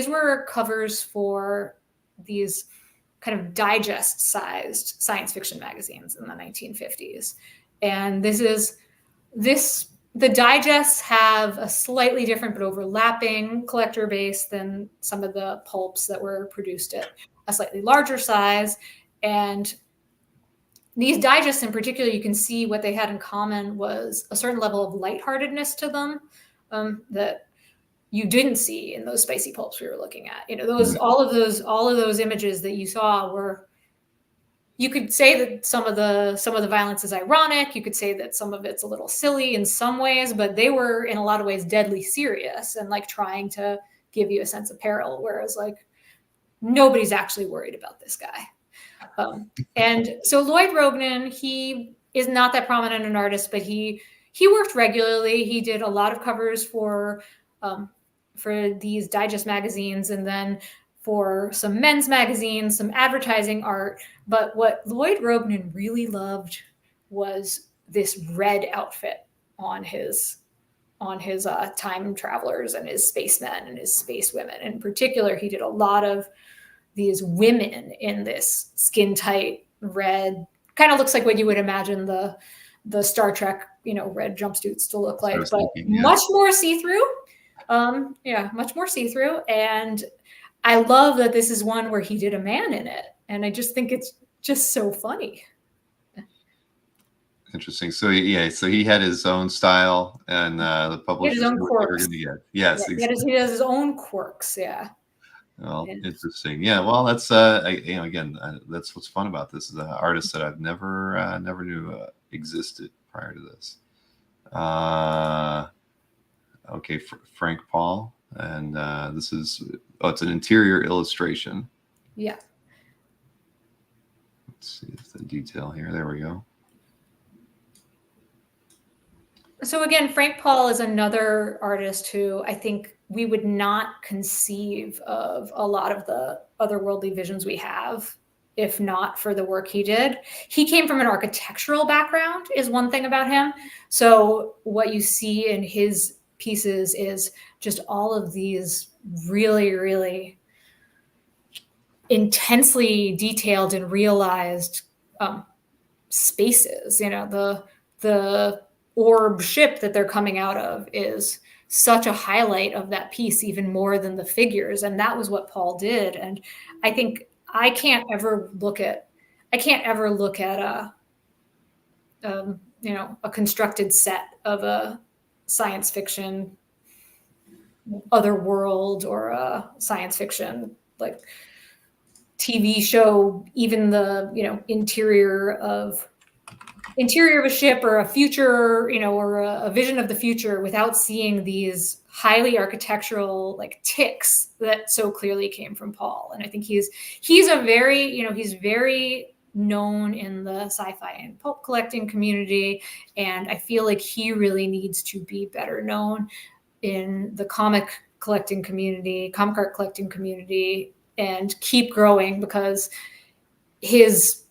were covers for these kind of digest-sized science fiction magazines in the 1950s. And the digests have a slightly different but overlapping collector base than some of the pulps that were produced at a slightly larger size. And these digests in particular, you can see what they had in common was a certain level of lightheartedness to them that you didn't see in those spicy pulps we were looking at. All of those images that you saw were, you could say that some of the violence is ironic. You could say that some of it's a little silly in some ways, but they were in a lot of ways deadly serious and like trying to give you a sense of peril. Whereas like nobody's actually worried about this guy. And so Lloyd Rognan, he is not that prominent an artist, but he worked regularly. He did a lot of covers for these digest magazines, and then for some men's magazines, some advertising art. But what Lloyd Rognan really loved was this red outfit on his time travelers and his spacemen and his space women. In particular, he did a lot of these women in this skin tight red, kind of looks like what you would imagine the Star Trek, red jumpsuits to look like, but much more see-through. Much more see-through. And I love that this is one where he did a man in it. And I just think it's just so funny. Interesting. So he had his own style, and the publisher his own quirks. Yes, exactly. He has his own quirks. Yeah. Well, And interesting. Yeah. Well, that's again, that's what's fun about this is an artist that I've never knew existed prior to this. Okay, Frank Paul, and this is it's an interior illustration. yeah. Let's see if the detail here. There we go. So again, Frank Paul is another artist who I think we would not conceive of a lot of the otherworldly visions we have if not for the work he did. He came from an architectural background is one thing about him. So what you see in his pieces is just all of these really, really intensely detailed and realized spaces. The orb ship that they're coming out of is such a highlight of that piece, even more than the figures. And that was what Paul did. And I think I can't ever look at a constructed set of a science fiction other world or a science fiction like TV show, even the interior of a ship or a future, or a vision of the future without seeing these highly architectural like ticks that so clearly came from Paul. And I think he's a very, he's very known in the sci-fi and pulp collecting community. And I feel like he really needs to be better known in the comic art collecting community, and keep growing, because his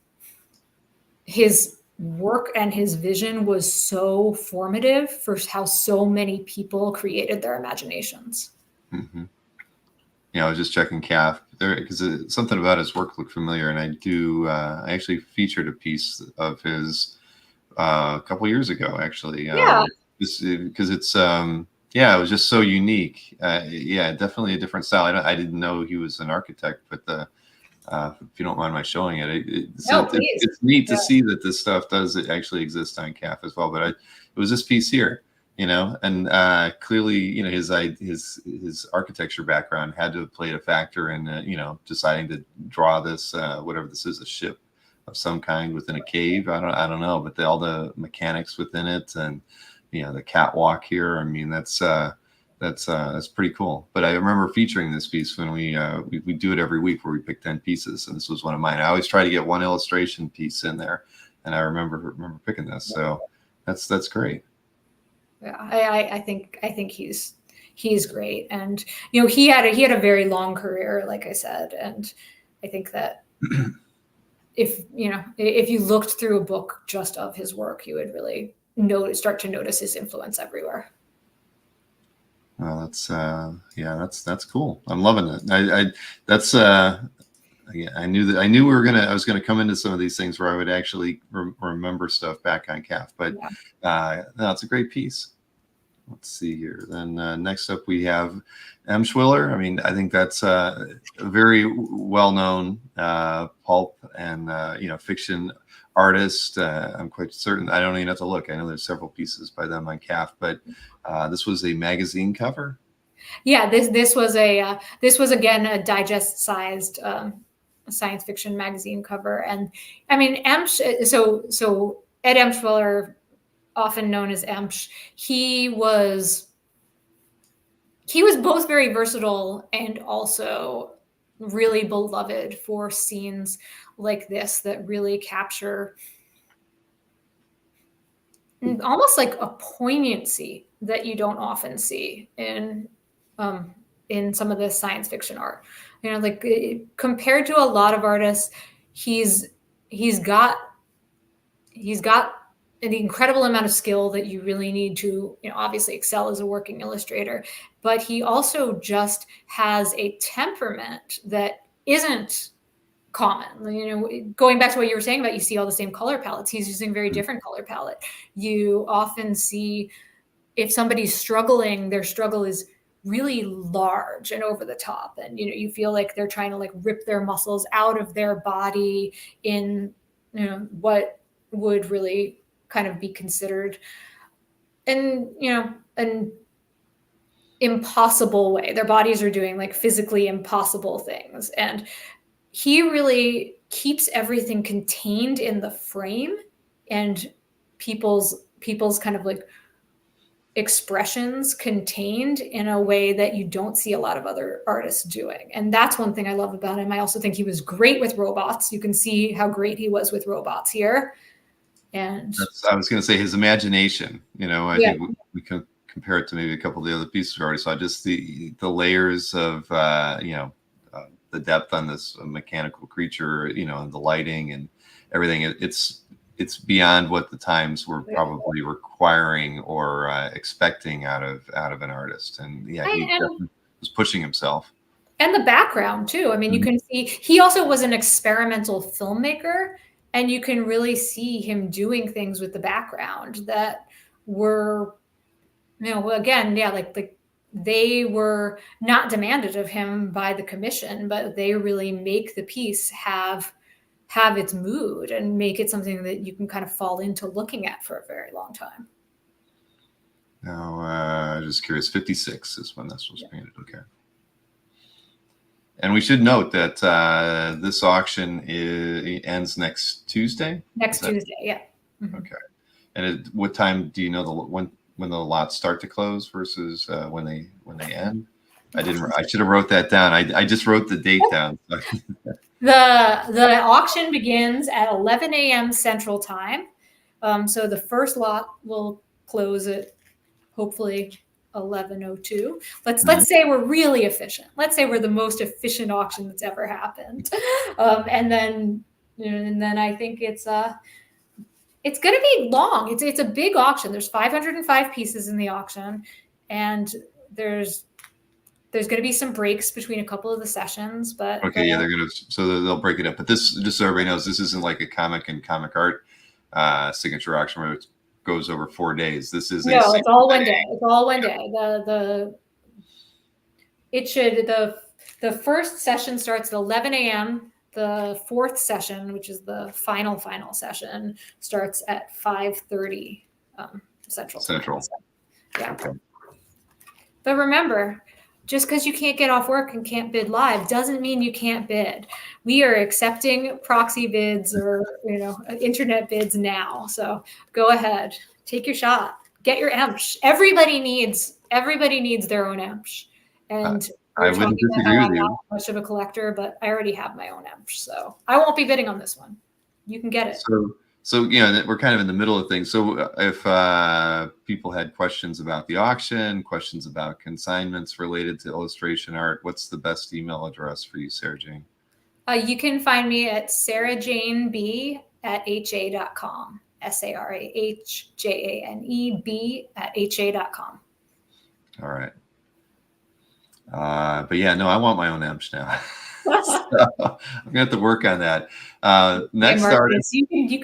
work and his vision was so formative for how so many people created their imaginations. Mm-hmm. Yeah, I was just checking Calf there because something about his work looked familiar, and I actually featured a piece of his a couple years ago, actually. Yeah. Because it's it was just so unique. Yeah, definitely a different style. I didn't know he was an architect, but if you don't mind my showing it's neat to see that this stuff does actually exist on Calf as well. But it was this piece here, and clearly, his architecture background had to have played a factor in, deciding to draw this, whatever this is, a ship of some kind within a cave. I don't know, but all the mechanics within it, and the catwalk here. I mean, that's pretty cool. But I remember featuring this piece when we do it every week, where we pick 10 pieces, and this was one of mine. I always try to get one illustration piece in there, and I remember picking this. So that's great. Yeah, I think he's great, and he had a very long career, like I said, and I think that if you looked through a book just of his work, you would really start to notice his influence everywhere. Well, that's cool. I'm loving it. I knew I was gonna come into some of these things where I would actually remember stuff back on Calf, but no, it's a great piece. Let's see here. Then next up we have Emshwiller. I mean, I think that's a very well-known pulp and fiction artist. I'm quite certain. I don't even have to look. I know there's several pieces by them on Calf, but this was a magazine cover. Yeah, this was again a digest-sized science fiction magazine cover, and I mean, so Ed Emshwiller, often known as Emsh, he was both very versatile and also really beloved for scenes like this that really capture almost like a poignancy that you don't often see in some of this science fiction art. Like compared to a lot of artists, he's got an incredible amount of skill that you really need to, obviously excel as a working illustrator, but he also just has a temperament that isn't common. Going back to what you were saying about, you see all the same color palettes, he's using very different color palette. You often see, if somebody's struggling, their struggle is really large and over the top, and you feel like they're trying to like rip their muscles out of their body in what would really kind of be considered an impossible way. Their bodies are doing like physically impossible things. And he really keeps everything contained in the frame and people's kind of like expressions contained in a way that you don't see a lot of other artists doing. And that's one thing I love about him. I also think he was great with robots. You can see how great he was with robots here. And I was going to say his imagination, I yeah, think we can compare it to maybe a couple of the other pieces we already saw, just the layers of, the depth on this mechanical creature, and the lighting and everything. It's beyond what the times were probably requiring or expecting out of an artist. And yeah, he definitely was pushing himself. And the background too. I mean, you can see he also was an experimental filmmaker, and you can really see him doing things with the background that were, again, yeah, like they were not demanded of him by the commission, but they really make the piece have its mood and make it something that you can kind of fall into looking at for a very long time. Now, just curious, 56 is when this was painted. Okay. And we should note that this auction ends next Tuesday. Next Tuesday, yeah. Mm-hmm. Okay. And what time do you know when the lots start to close versus when they end? I should have wrote that down. I just wrote the date down. The auction begins at 11 a.m. Central Time. So the first lot will close at hopefully 11:02. Let's say we're really efficient. Let's say we're the most efficient auction that's ever happened. And then I think it's going to be long. It's a big auction. There's 505 pieces in the auction, and there's going to be some breaks between a couple of the sessions. But okay, yeah, they'll break it up. But this, just so everybody knows, this isn't like a comic and comic art signature auction where it goes over 4 days. This is it's all one day. It's all one day. The first session starts at 11 a.m. The fourth session, which is the final session, starts at 5:30 Central. So, yeah. Okay. But remember, just because you can't get off work and can't bid live doesn't mean you can't bid. We are accepting proxy bids or internet bids now. So go ahead, take your shot, get your EMPS. Everybody needs their own EMPS. And I wouldn't disagree with you. I'm not much of a collector, but I already have my own EMPS, so I won't be bidding on this one. You can get it. So we're kind of in the middle of things. So if people had questions about the auction, questions about consignments related to illustration art, what's the best email address for you, Sarahjane? You can find me at sarahjaneb@ha.com. sarahjaneb@ha.com. All right. But yeah, no, I want my own EMPS now. So I'm gonna have to work on that. Next Marcus, artist. You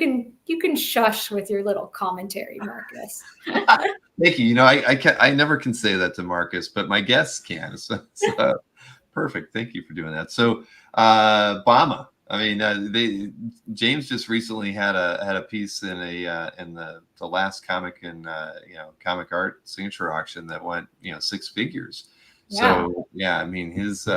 can shush with your little commentary, Marcus. Thank you. I never can say that to Marcus, but my guests can. So perfect. Thank you for doing that. So Bama. I mean, James just recently had a piece in the last comic and comic art signature auction that went 6 figures. Yeah. So yeah, I mean his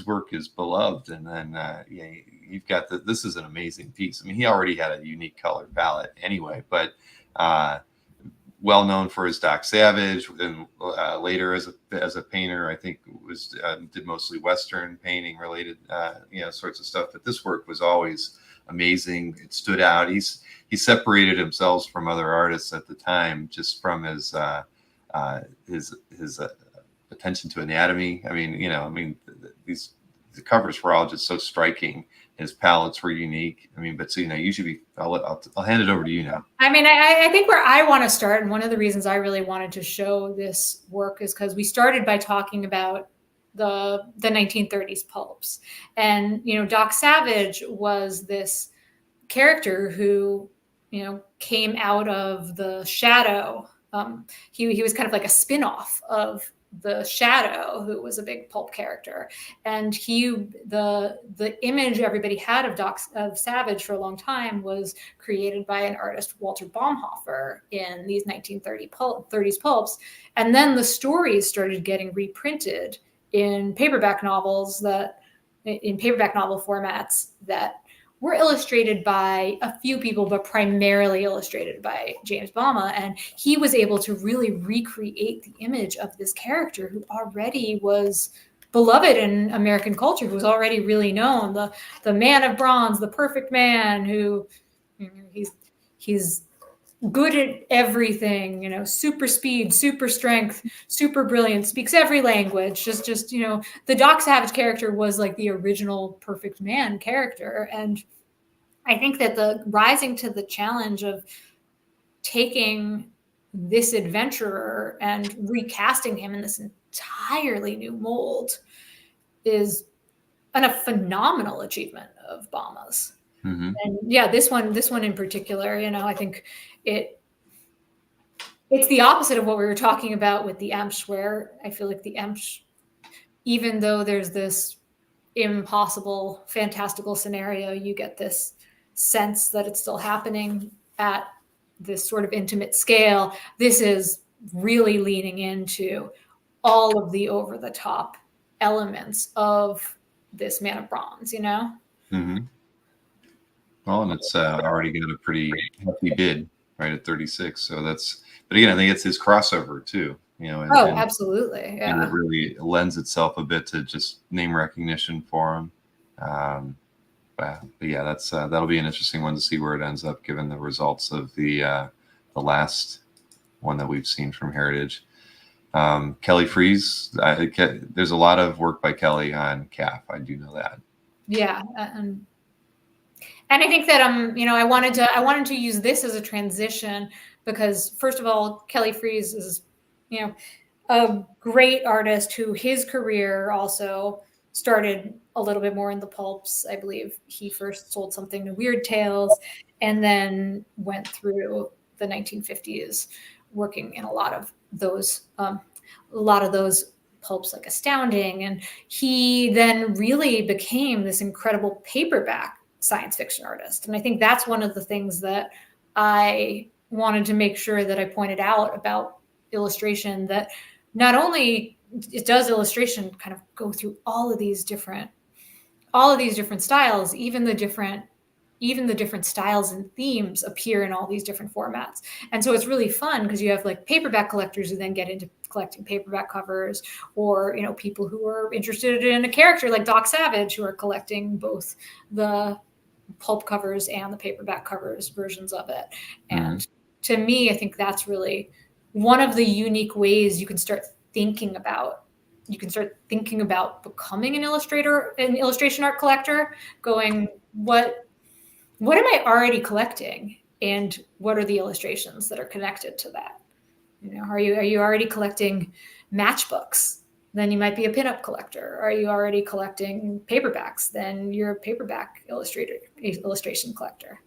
work is beloved, and then you've got this is an amazing piece. I mean, he already had a unique color palette anyway, but well known for his Doc Savage, and later as a painter, I think did mostly Western painting related sorts of stuff. But this work was always amazing. It stood out. He separated himself from other artists at the time just from his attention to anatomy. I mean, the covers were all just so striking. His palettes were unique. I mean, but so you should be. I'll hand it over to you now. I mean, I think where I want to start, and one of the reasons I really wanted to show this work is because we started by talking about the 1930s pulps, and Doc Savage was this character who came out of the shadow. He was kind of like a spin-off of the Shadow, who was a big pulp character, and the image everybody had of Savage for a long time was created by an artist, Walter Baumhofer, in these 1930s pulps, and then the stories started getting reprinted in paperback novel formats that were illustrated by a few people, but primarily illustrated by James Bama. And he was able to really recreate the image of this character who already was beloved in American culture, who was already really known, the man of bronze, the perfect man, who, you know, he's good at everything, super speed, super strength, super brilliant, speaks every language. Just the Doc Savage character was like the original perfect man character. And I think that the rising to the challenge of taking this adventurer and recasting him in this entirely new mold is a phenomenal achievement of Bama's. Mm-hmm. And yeah, this one in particular, I think it's the opposite of what we were talking about with the Emsh, where I feel like the Emsh, even though there's this impossible, fantastical scenario, you get this sense that it's still happening at this sort of intimate scale. This is really leaning into all of the over-the-top elements of this Man of Bronze, Mm-hmm. Well, and it's already got a pretty hefty bid, right, at 36. So but again, I think it's his crossover too, And, absolutely, yeah. And it really lends itself a bit to just name recognition for him. But yeah, that'll be an interesting one to see where it ends up, given the results of the last one that we've seen from Heritage. Kelly Freas, there's a lot of work by Kelly on CAF. I do know that. Yeah. And I think that I wanted to use this as a transition because, first of all, Kelly Freas is, a great artist who his career also started a little bit more in the pulps. I believe he first sold something to Weird Tales and then went through the 1950s working in a lot of those pulps like Astounding. And he then really became this incredible paperback science fiction artist. And I think that's one of the things that I wanted to make sure that I pointed out about illustration, that not only does illustration kind of go through all of these different styles, even the different styles and themes appear in all these different formats. And so it's really fun because you have like paperback collectors who then get into collecting paperback covers, or, people who are interested in a character like Doc Savage who are collecting both the pulp covers and the paperback covers versions of it. And to me, I think that's really one of the unique ways you can start thinking about becoming an illustration art collector, going, what am I already collecting, and what are the illustrations that are connected to that? Are you already collecting matchbooks? Then you might be a pinup collector. Are you already collecting paperbacks? Then you're a paperback illustration collector.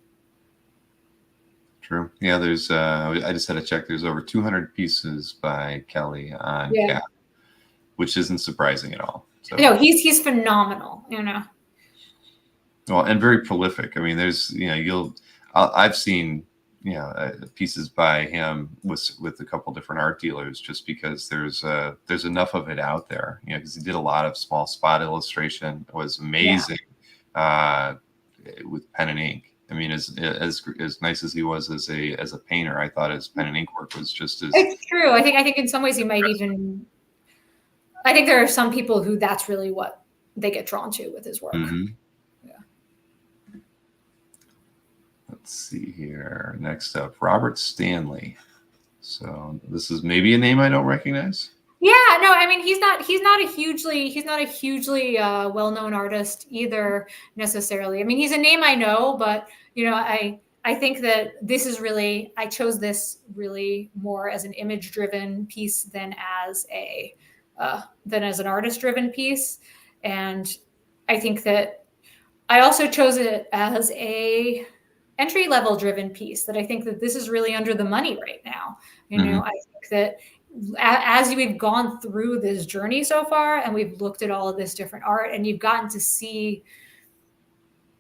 True. Yeah, there's I just had to check. There's over 200 pieces by Kelly on CAF, which isn't surprising at all. So no, he's phenomenal. Well, and very prolific. I mean, there's I've seen pieces by him with a couple different art dealers, just because there's enough of it out there. Because he did a lot of small spot illustration. It was amazing with pen and ink. I mean, as nice as he was as a painter, I thought his pen and ink work was just as. It's true. I think in some ways he might even. I think there are some people who that's really what they get drawn to with his work. Mm-hmm. Let's see here. Next up, Robert Stanley. So this is maybe a name I don't recognize. Yeah, no, I mean he's not a hugely well-known artist either necessarily. I mean, he's a name I know, but I think that this is really, I chose this really more as an image-driven piece than as an artist-driven piece. And I think that I also chose it as a entry-level driven piece, that I think that this is really under the money right now. I think that as we've gone through this journey so far, and we've looked at all of this different art, and you've gotten to see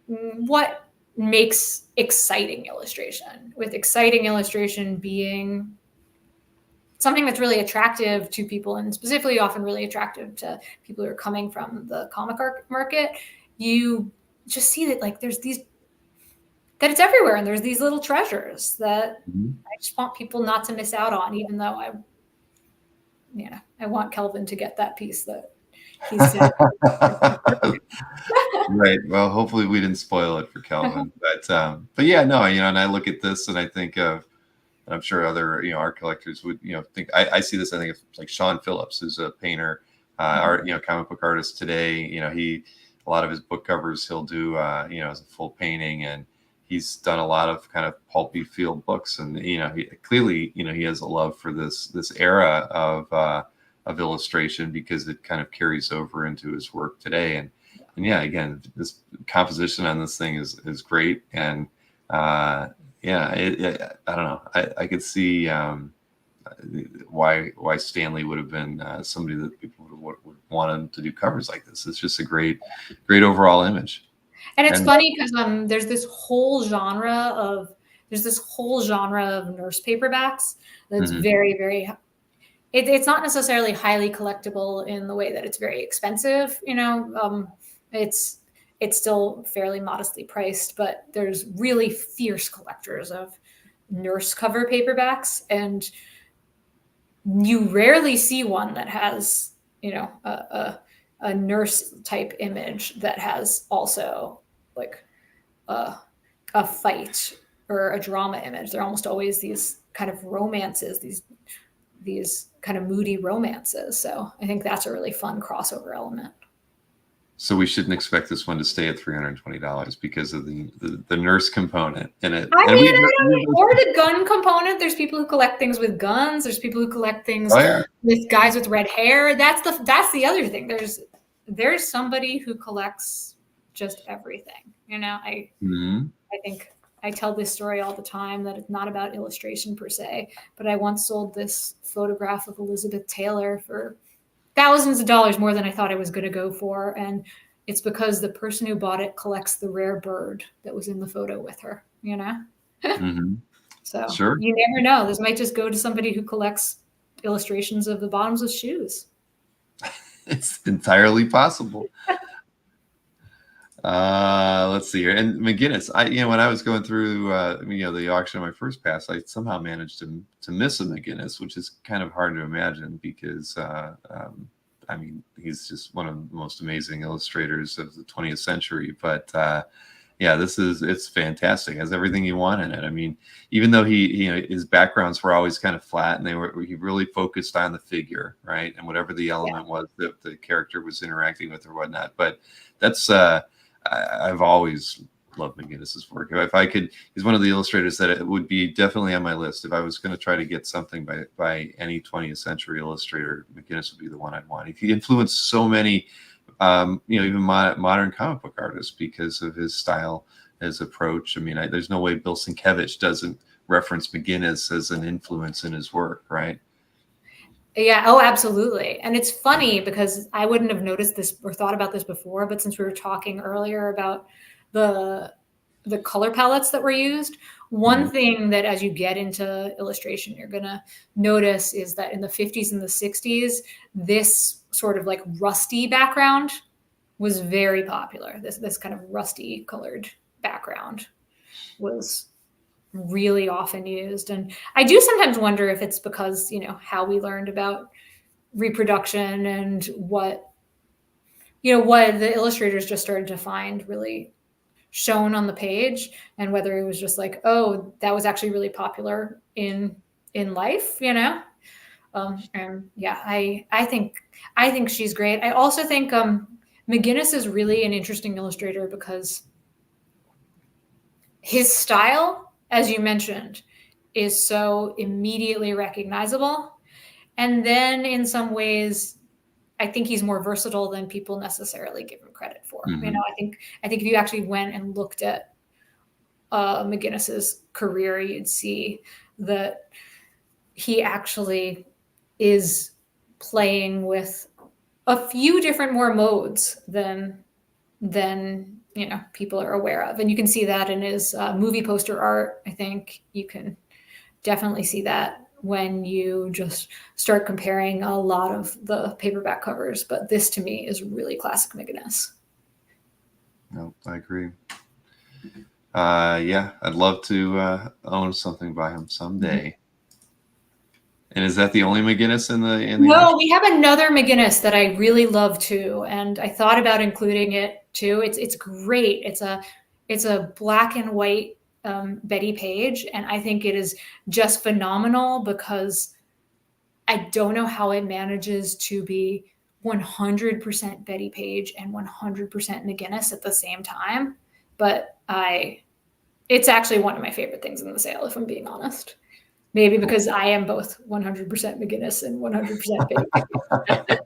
what makes exciting illustration, with exciting illustration being something that's really attractive to people, and specifically often really attractive to people who are coming from the comic art market. You just see that like there's these, that it's everywhere, and there's these little treasures that I just want people not to miss out on, even though I want Kelvin to get that piece that he said. Right. Well, hopefully we didn't spoil it for Kelvin, but yeah, no, and I look at this and I think of, and I'm sure other, art collectors would, think, I see this, I think it's like Sean Phillips, who's a painter, art, comic book artist today. A lot of his book covers he'll do, as a full painting, and he's done a lot of kind of pulpy field books, and he clearly, he has a love for this era of illustration, because it kind of carries over into his work today. And yeah, again, this composition on this thing is great, and yeah, I don't know. I could see why Stanley would have been somebody that people would want him to do covers like this. It's just a great overall image. And it's funny because there's this whole genre of nurse paperbacks that's very, very. It's not necessarily highly collectible in the way that it's very expensive. It's still fairly modestly priced, but there's really fierce collectors of nurse cover paperbacks, and you rarely see one that has, a nurse type image that has also like a fight or a drama image. They're almost always these kind of romances, these kind of moody romances. So I think that's a really fun crossover element. So we shouldn't expect this one to stay at $320 because of the nurse component in it. Or the gun component. There's people who collect things with guns. There's people who collect things with guys with red hair. That's the other thing. There's somebody who collects just everything. I think I tell this story all the time, that it's not about illustration per se, but I once sold this photograph of Elizabeth Taylor for thousands of dollars, more than I thought I was going to go for. And it's because the person who bought it collects the rare bird that was in the photo with her, So sure. You never know. This might just go to somebody who collects illustrations of the bottoms of shoes. It's entirely possible. Let's see here. And McGinnis, when I was going through, the auction on my first pass, I somehow managed to miss a McGinnis, which is kind of hard to imagine, because, he's just one of the most amazing illustrators of the 20th century. But yeah, it's fantastic. It has everything you want in it. Even though his backgrounds were always kind of flat, and he really focused on the figure, right, and whatever the element was that the character was interacting with or whatnot. But that's I've always loved McGinnis's work. If I could, he's one of the illustrators that it would be definitely on my list. If I was going to try to get something by any 20th century illustrator, McGinnis would be the one I'd want. He influenced so many, even modern comic book artists because of his style, his approach. There's no way Bill Sienkiewicz doesn't reference McGinnis as an influence in his work, right? Yeah. Oh, absolutely. And it's funny because I wouldn't have noticed this or thought about this before, but since we were talking earlier about the color palettes that were used, one thing that as you get into illustration, you're going to notice is that in the 50s and the 60s, this sort of like rusty background was very popular. This kind of rusty colored background was really often used. And I do sometimes wonder if it's because, how we learned about reproduction and what the illustrators just started to find really shown on the page, and whether it was just like, oh, that was actually really popular in life, and yeah, I think she's great. I also think McGinnis is really an interesting illustrator because his style, as you mentioned, is so immediately recognizable. And then in some ways, I think he's more versatile than people necessarily give him credit for. I think if you actually went and looked at McGinnis's career, you'd see that he actually is playing with a few different more modes than people are aware of, and you can see that in his movie poster art. I think you can definitely see that when you just start comparing a lot of the paperback covers. But this to me is really classic McGinnis. No, I agree. Yeah, I'd love to own something by him someday. Mm-hmm. And is that the only McGinnis in the No, we have another McGinnis that I really love too, and I thought about including it too. It's great. It's a black and white Betty Page, and I think it is just phenomenal because I don't know how it manages to be 100% Betty Page and 100% McGinnis at the same time. But it's actually one of my favorite things in the sale, if I'm being honest. Maybe because I am both 100% McGinnis and 100% Betty Page.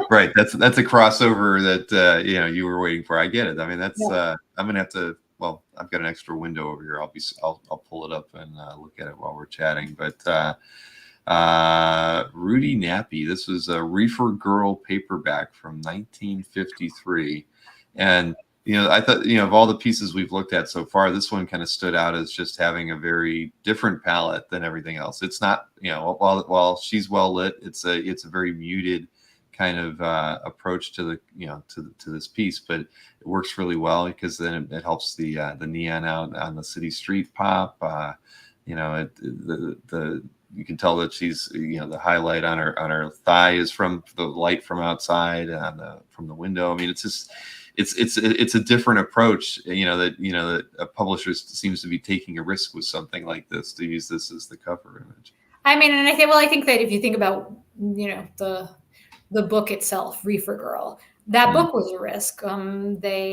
Right. That's a crossover that you were waiting for. I get it. I mean, that's I'm gonna have to. Well, I've got an extra window over here. I'll pull it up and look at it while we're chatting. But Rudy Nappy. This was a Reefer Girl paperback from 1953, and I thought, of all the pieces we've looked at so far, this one kind of stood out as just having a very different palette than everything else. It's not, while she's well lit, it's a very muted kind of approach to the to this piece, but it works really well because then it helps the neon out on the city street pop. You can tell that she's, the highlight on her thigh is from the light from outside from the window. I mean, it's just. It's a different approach, that a publisher seems to be taking a risk with something like this, to use this as the cover image. I mean, and I think that if you think about, the book itself, Reefer Girl, that book was a risk. I think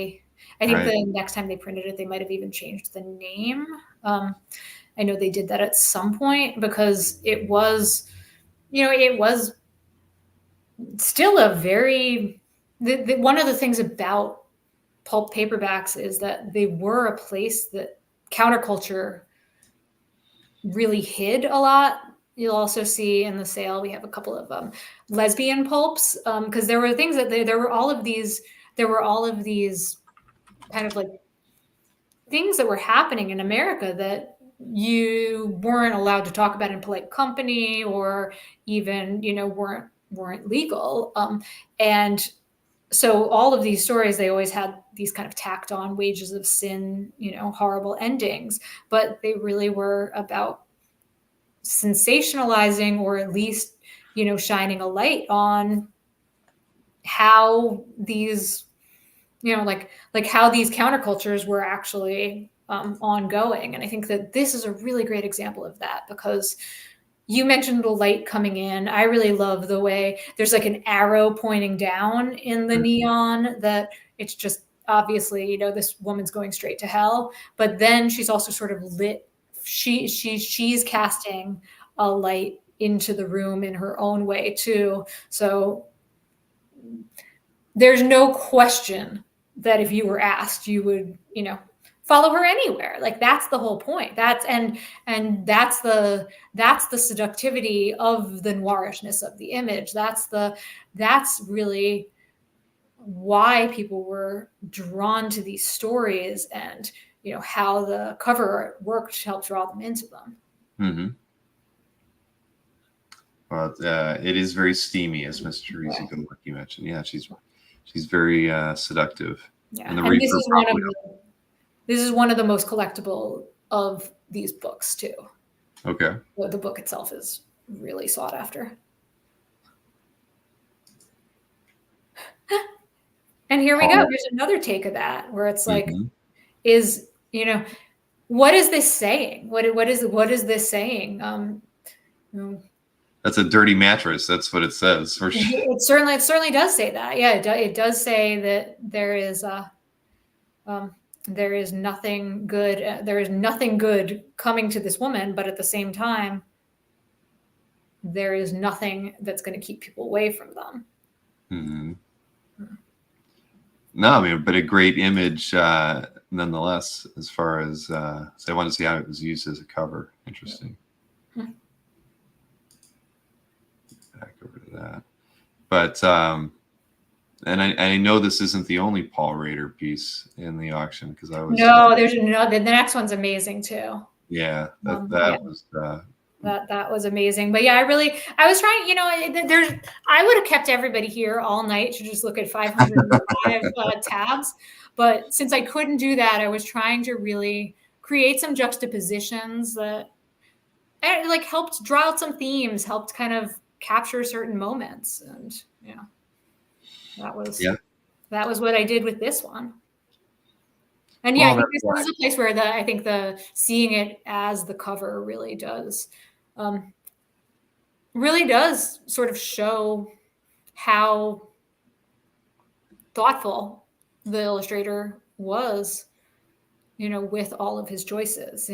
the next time they printed it, they might have even changed the name. I know they did that at some point because it was still a very. One of the things about pulp paperbacks is that they were a place that counterculture really hid a lot. You'll also see in the sale, we have a couple of lesbian pulps, because there were things that there were all of these kind of like things that were happening in America that you weren't allowed to talk about in polite company, or even, weren't legal. And so all of these stories, they always had these kind of tacked on wages of sin, horrible endings, but they really were about sensationalizing, or at least, shining a light on how these, like how these countercultures were actually ongoing. And I think that this is a really great example of that, because you mentioned the light coming in. I really love the way there's like an arrow pointing down in the neon, that it's just obviously, this woman's going straight to hell, but then she's also sort of lit. She's casting a light into the room in her own way too. So there's no question that if you were asked, you would, follow her anywhere. Like, that's the whole point. That's the seductivity of the noirishness of the image. That's really why people were drawn to these stories, and how the cover art worked to help draw them into them. Mm-hmm. Well, it is very steamy, as Miss Teresa Goldberg mentioned. Yeah, she's very seductive. Yeah, and this is one of the most collectible of these books too. Okay. The book itself is really sought after. And here we go. There's another take of that, where it's like, what is this saying? What is this saying? That's a dirty mattress. That's what it says. For sure. It certainly does say that. Yeah, it does say that there is nothing good. There is nothing good coming to this woman, but at the same time, there is nothing that's going to keep people away from them. Mm-hmm. No, I mean, but a great image nonetheless. As far as so I want to see how it was used as a cover. Interesting. back over to that. But and I know this isn't the only Paul Rader piece in the auction, because I was there's another. The next one's amazing too. yeah, that Yeah. was That was amazing. But yeah, I was trying, I would have kept everybody here all night to just look at 505 tabs. But since I couldn't do that, I was trying to really create some juxtapositions that like helped draw out some themes, helped kind of capture certain moments. And yeah, that was what I did with this one. And yeah, I think this is a place where I think the seeing it as the cover really does sort of show how thoughtful the illustrator was, with all of his choices,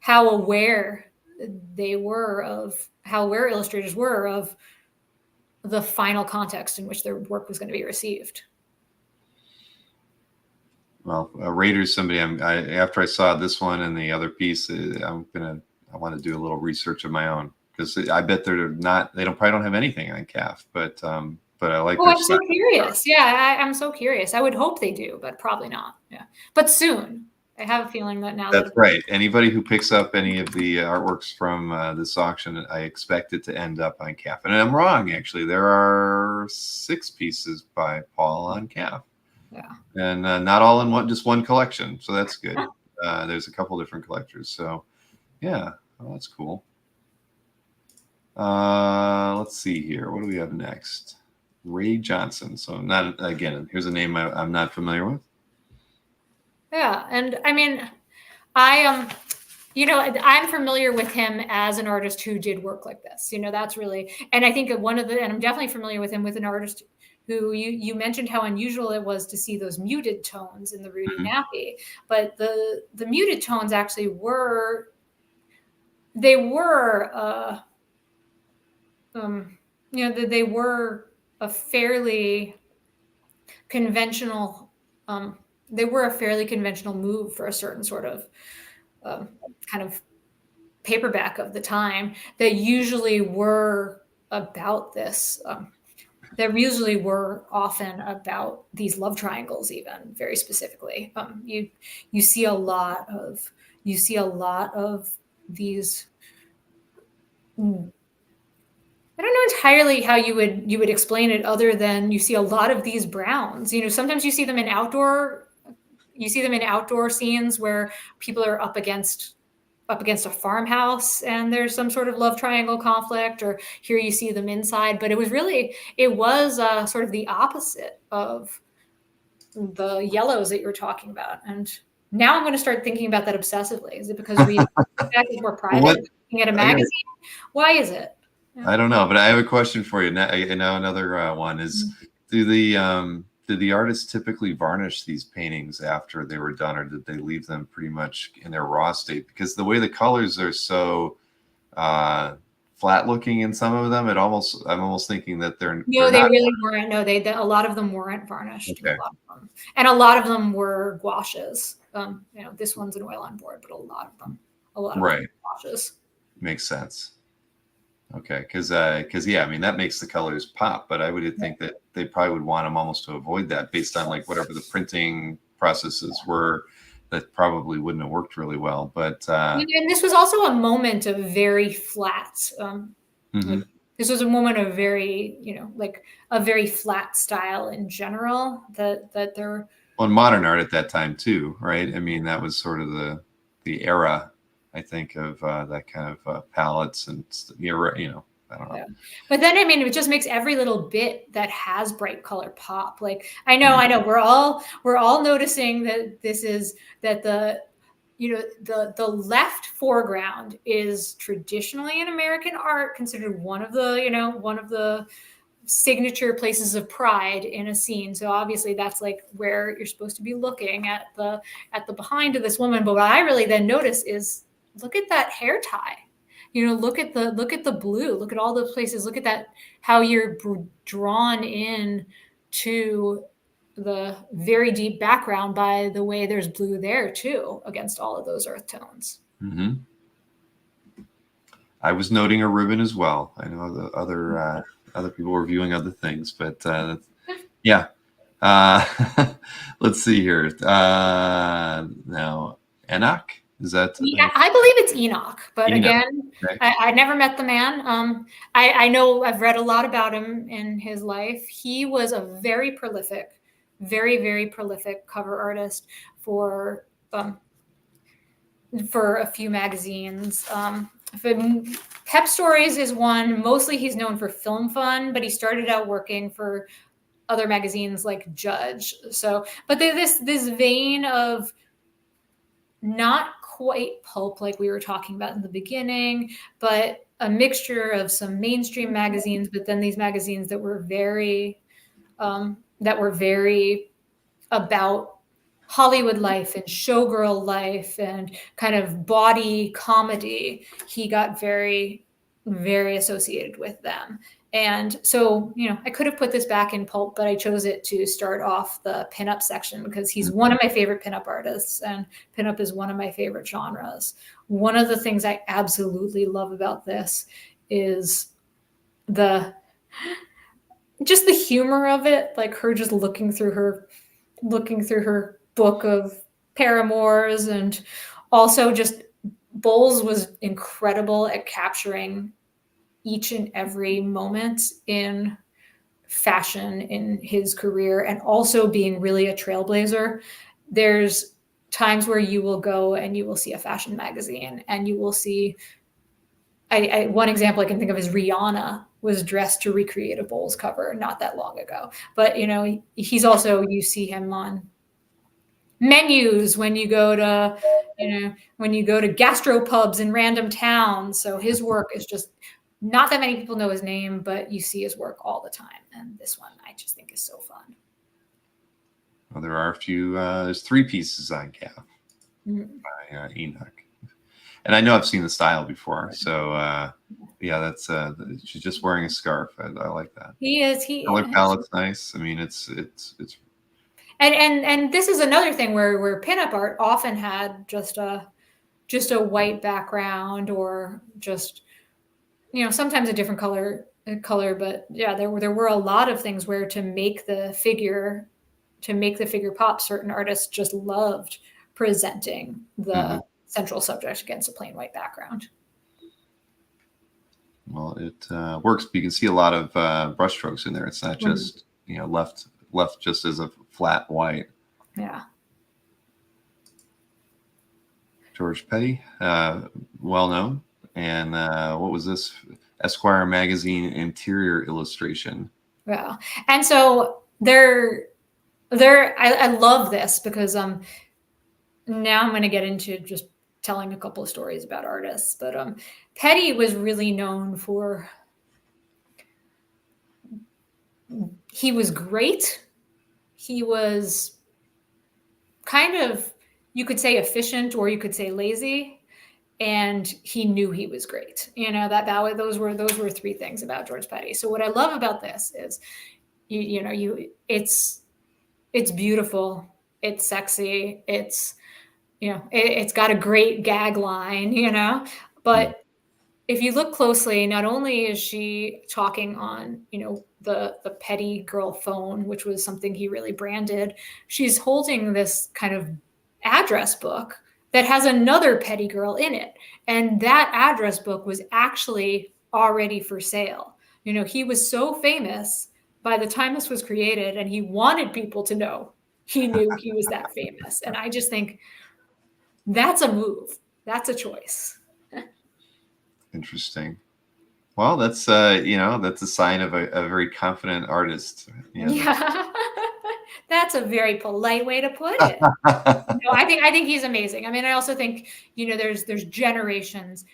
how aware illustrators were of the final context in which their work was going to be received. Well, Rader's somebody after I saw this one and the other piece, I want to do a little research of my own, because I bet they probably don't have anything on CAF, but I like. Oh, I'm so curious. Yeah, I'm so curious. I would hope they do, but probably not. Yeah, but soon. I have a feeling that now. That's right. Anybody who picks up any of the artworks from this auction, I expect it to end up on CAF. And I'm wrong, actually. There are 6 pieces by Paul on CAF. Yeah. And not all in just one collection, so that's good. There's a couple different collectors, so yeah, well, that's cool. Let's see here. What do we have next? Ray Johnson. So here's a name I'm not familiar with. Yeah, and I mean, I'm familiar with him as an artist who did work like this. That's really, and I think and I'm definitely familiar with him with an artist who you mentioned how unusual it was to see those muted tones in the Rudy Nappy, but the muted tones actually they were a fairly conventional move for a certain sort of kind of paperback of the time that usually were about this. That usually were often about these love triangles, even very specifically. You see a lot of these. I don't know entirely how you would explain it, other than you see a lot of these browns. Sometimes you see them in outdoor scenes where people are up against a farmhouse and there's some sort of love triangle conflict, or here you see them inside. But it was sort of the opposite of the yellows that you were talking about. And now I'm going to start thinking about that obsessively. Is it because reading is more private, looking at a magazine? Why is it? I don't know, but I have a question for you. Now another one is, did the artists typically varnish these paintings after they were done, or did they leave them pretty much in their raw state? Because the way the colors are so flat looking in some of them, I'm almost thinking that they're really weren't. No, a lot of them weren't varnished. Okay. And a lot of them were gouaches. This one's an oil on board, but a lot of them were gouaches. Makes sense. Okay, because yeah, I mean, that makes the colors pop, but I would think that they probably would want them almost to avoid that, based on like whatever the printing processes were, that probably wouldn't have worked really well. But and this was also a moment of very flat. This was a moment of very, like a very flat style in general. That there. Well, modern art at that time too, right? I mean, that was sort of the era, I think, of that kind of palettes and I don't know. Yeah. But then, I mean, it just makes every little bit that has bright color pop. Like I know we're all noticing that the left foreground is traditionally in American art considered one of the signature places of pride in a scene. So obviously that's like where you're supposed to be looking at the behind of this woman. But what I really then notice is, look at that hair tie. Look at the blue. Look at all those places. Look at that, how you're drawn in to the very deep background by the way there's blue there too, against all of those earth tones. I was noting a ribbon as well. I know the other people were viewing other things, but yeah. Let's see here. Now, Enoch, is that Yeah, I believe it's Enoch, but Enoch. again, Okay. I never met the man. I know I've read a lot about him in his life. He was a very prolific, very prolific cover artist for a few magazines. Pep Stories is one. Mostly he's known for Film Fun, but he started out working for other magazines like Judge. So, but this vein of not quite pulp like we were talking about in the beginning, but a mixture of some mainstream magazines, but then these magazines that were very about Hollywood life and showgirl life and kind of body comedy. He got very, very associated with them. And so, I could have put this back in pulp, but I chose it to start off the pinup section because he's one of my favorite pinup artists, and pinup is one of my favorite genres. One of the things I absolutely love about this is just the humor of it, like her just looking through her book of paramours, and also just Bowles was incredible at capturing each and every moment in fashion in his career, and also being really a trailblazer. There's times where you will go and you will see a fashion magazine and you will see one example I can think of is Rihanna was dressed to recreate a Bowles cover not that long ago. But he's also, you see him on menus when you go to gastropubs in random towns. So his work is just, not that many people know his name, but you see his work all the time. And this one I just think is so fun. Well, there are a few. There's 3 pieces on Calf by Enoch, and I know I've seen the style before. So yeah, that's she's just wearing a scarf. I like that. He color palette's nice. I mean, it's. And this is another thing where pinup art often had just a white background, or just sometimes a different color. But yeah, there were a lot of things where to make the figure pop, certain artists just loved presenting the central subject against a plain white background. Well, it works. But you can see a lot of brushstrokes in there. It's not just left just as a flat white. Yeah. George Petty, well known. And what was this? Esquire magazine interior illustration. Yeah. And so I love this because now I'm going to get into just telling a couple of stories about artists. But Petty was really known for, he was great. He was kind of, you could say efficient, or you could say lazy, and he knew he was great. Those were 3 things about George Petty. So what I love about this is, it's beautiful, it's sexy, it's got a great gag line, but if you look closely, not only is she talking on, the Petty girl phone, which was something he really branded, she's holding this kind of address book that has another Petty girl in it. And that address book was actually already for sale. He was so famous by the time this was created, and he wanted people to know he knew he was that famous. And I just think that's a move. That's a choice. Interesting. Well, that's that's a sign of a very confident artist. Yeah. That's a very polite way to put it. I think he's amazing. I mean, I also think, there's generations,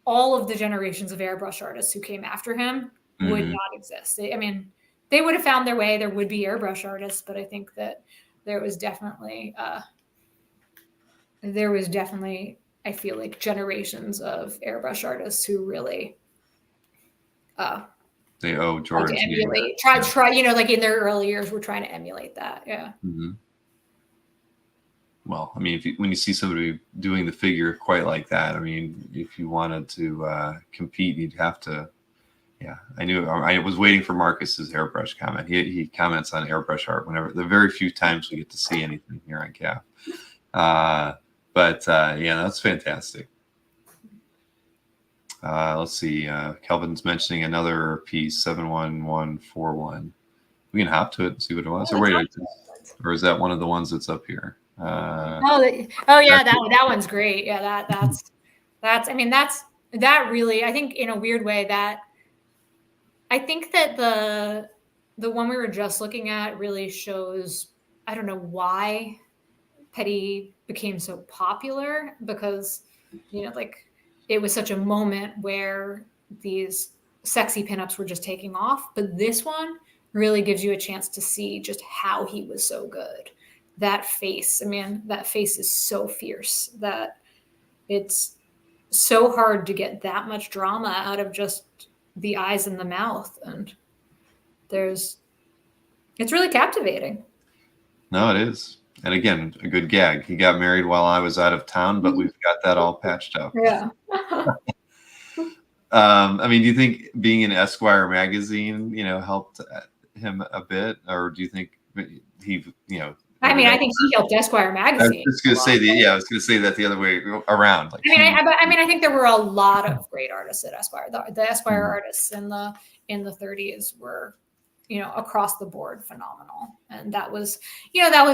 all of the generations of airbrush artists who came after him would not exist. They would have found their way. There would be airbrush artists, but I think that there was definitely, I feel like, generations of airbrush artists who really, they owe George. To emulate, try, like in their early years, we're trying to emulate that. Yeah. well, I mean, when you see somebody doing the figure quite like that, I mean, if you wanted to compete, you'd have to. Yeah, I was waiting for Marcus's airbrush comment. He comments on airbrush art whenever, the very few times we get to see anything here on CAF. Yeah, that's fantastic. Let's see. Kelvin's mentioning another piece, 71141. We can hop to it and see what it was. Or is that one of the ones that's up here? Yeah, that one's great. Yeah, that really, I think in a weird way that I think that the one we were just looking at really shows, I don't know why Petty became so popular, because, like, it was such a moment where these sexy pinups were just taking off. But this one really gives you a chance to see just how he was so good. That face, that face is so fierce that it's so hard to get that much drama out of just the eyes and the mouth. And it's really captivating. No, it is. And again, a good gag. He got married while I was out of town, but we've got that all patched up. Yeah. Do you think being in Esquire magazine, helped him a bit, or do you think he, I think he helped Esquire magazine. I was going to say that the other way around. Like, I think there were a lot of great artists at Esquire. The Esquire artists in the 30s were, across the board phenomenal. And that was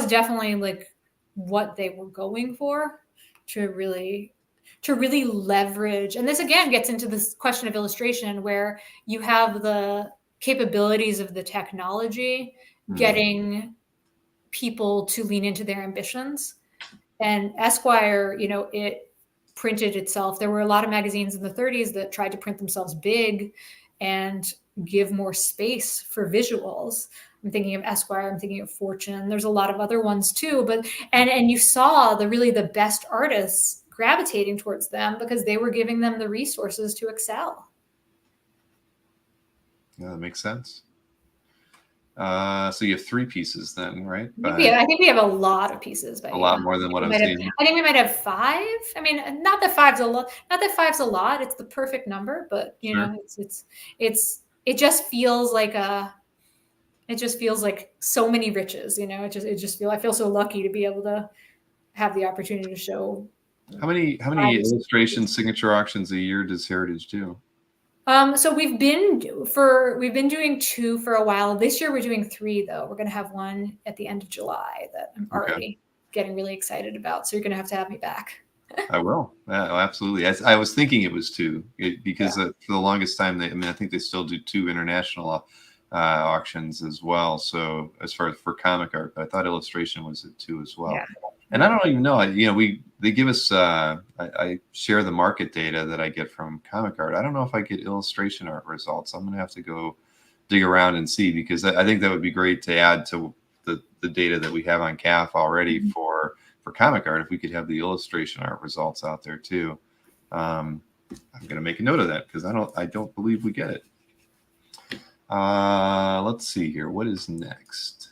definitely like what they were going for, to really leverage. And this again gets into this question of illustration, where you have the capabilities of the technology getting people to lean into their ambitions. And Esquire, it printed itself. There were a lot of magazines in the 30s that tried to print themselves big and give more space for visuals. I'm thinking of Esquire, I'm thinking of Fortune. There's a lot of other ones too, but and you saw the best artists gravitating towards them because they were giving them the resources to excel. Yeah, that makes sense. So you have 3 pieces then, right? I think we have a lot of pieces. But a lot more than what I'm seeing. I think we might have 5. Not that 5's a lot. Not that 5's a lot. It's the perfect number, but it just feels like so many riches. I feel so lucky to be able to have the opportunity to show. How many illustration signature auctions a year does Heritage do? So we've been doing 2 for a while. This year we're doing 3 though. We're going to have one at the end of July that I'm already getting really excited about. So you're going to have me back. I will. Yeah, absolutely. I was thinking it was 2 because for the longest time, I think they still do 2 international auctions as well. So as far as for comic art, but I thought illustration was at 2 as well. Yeah. And I don't even know, they give us, I share the market data that I get from comic art. I don't know if I get illustration art results. I'm going to have to go dig around and see, because I think that would be great to add to the data that we have on CAF already for comic art. If we could have the illustration art results out there too. I'm going to make a note of that, because I don't believe we get it. Let's see here. What is next?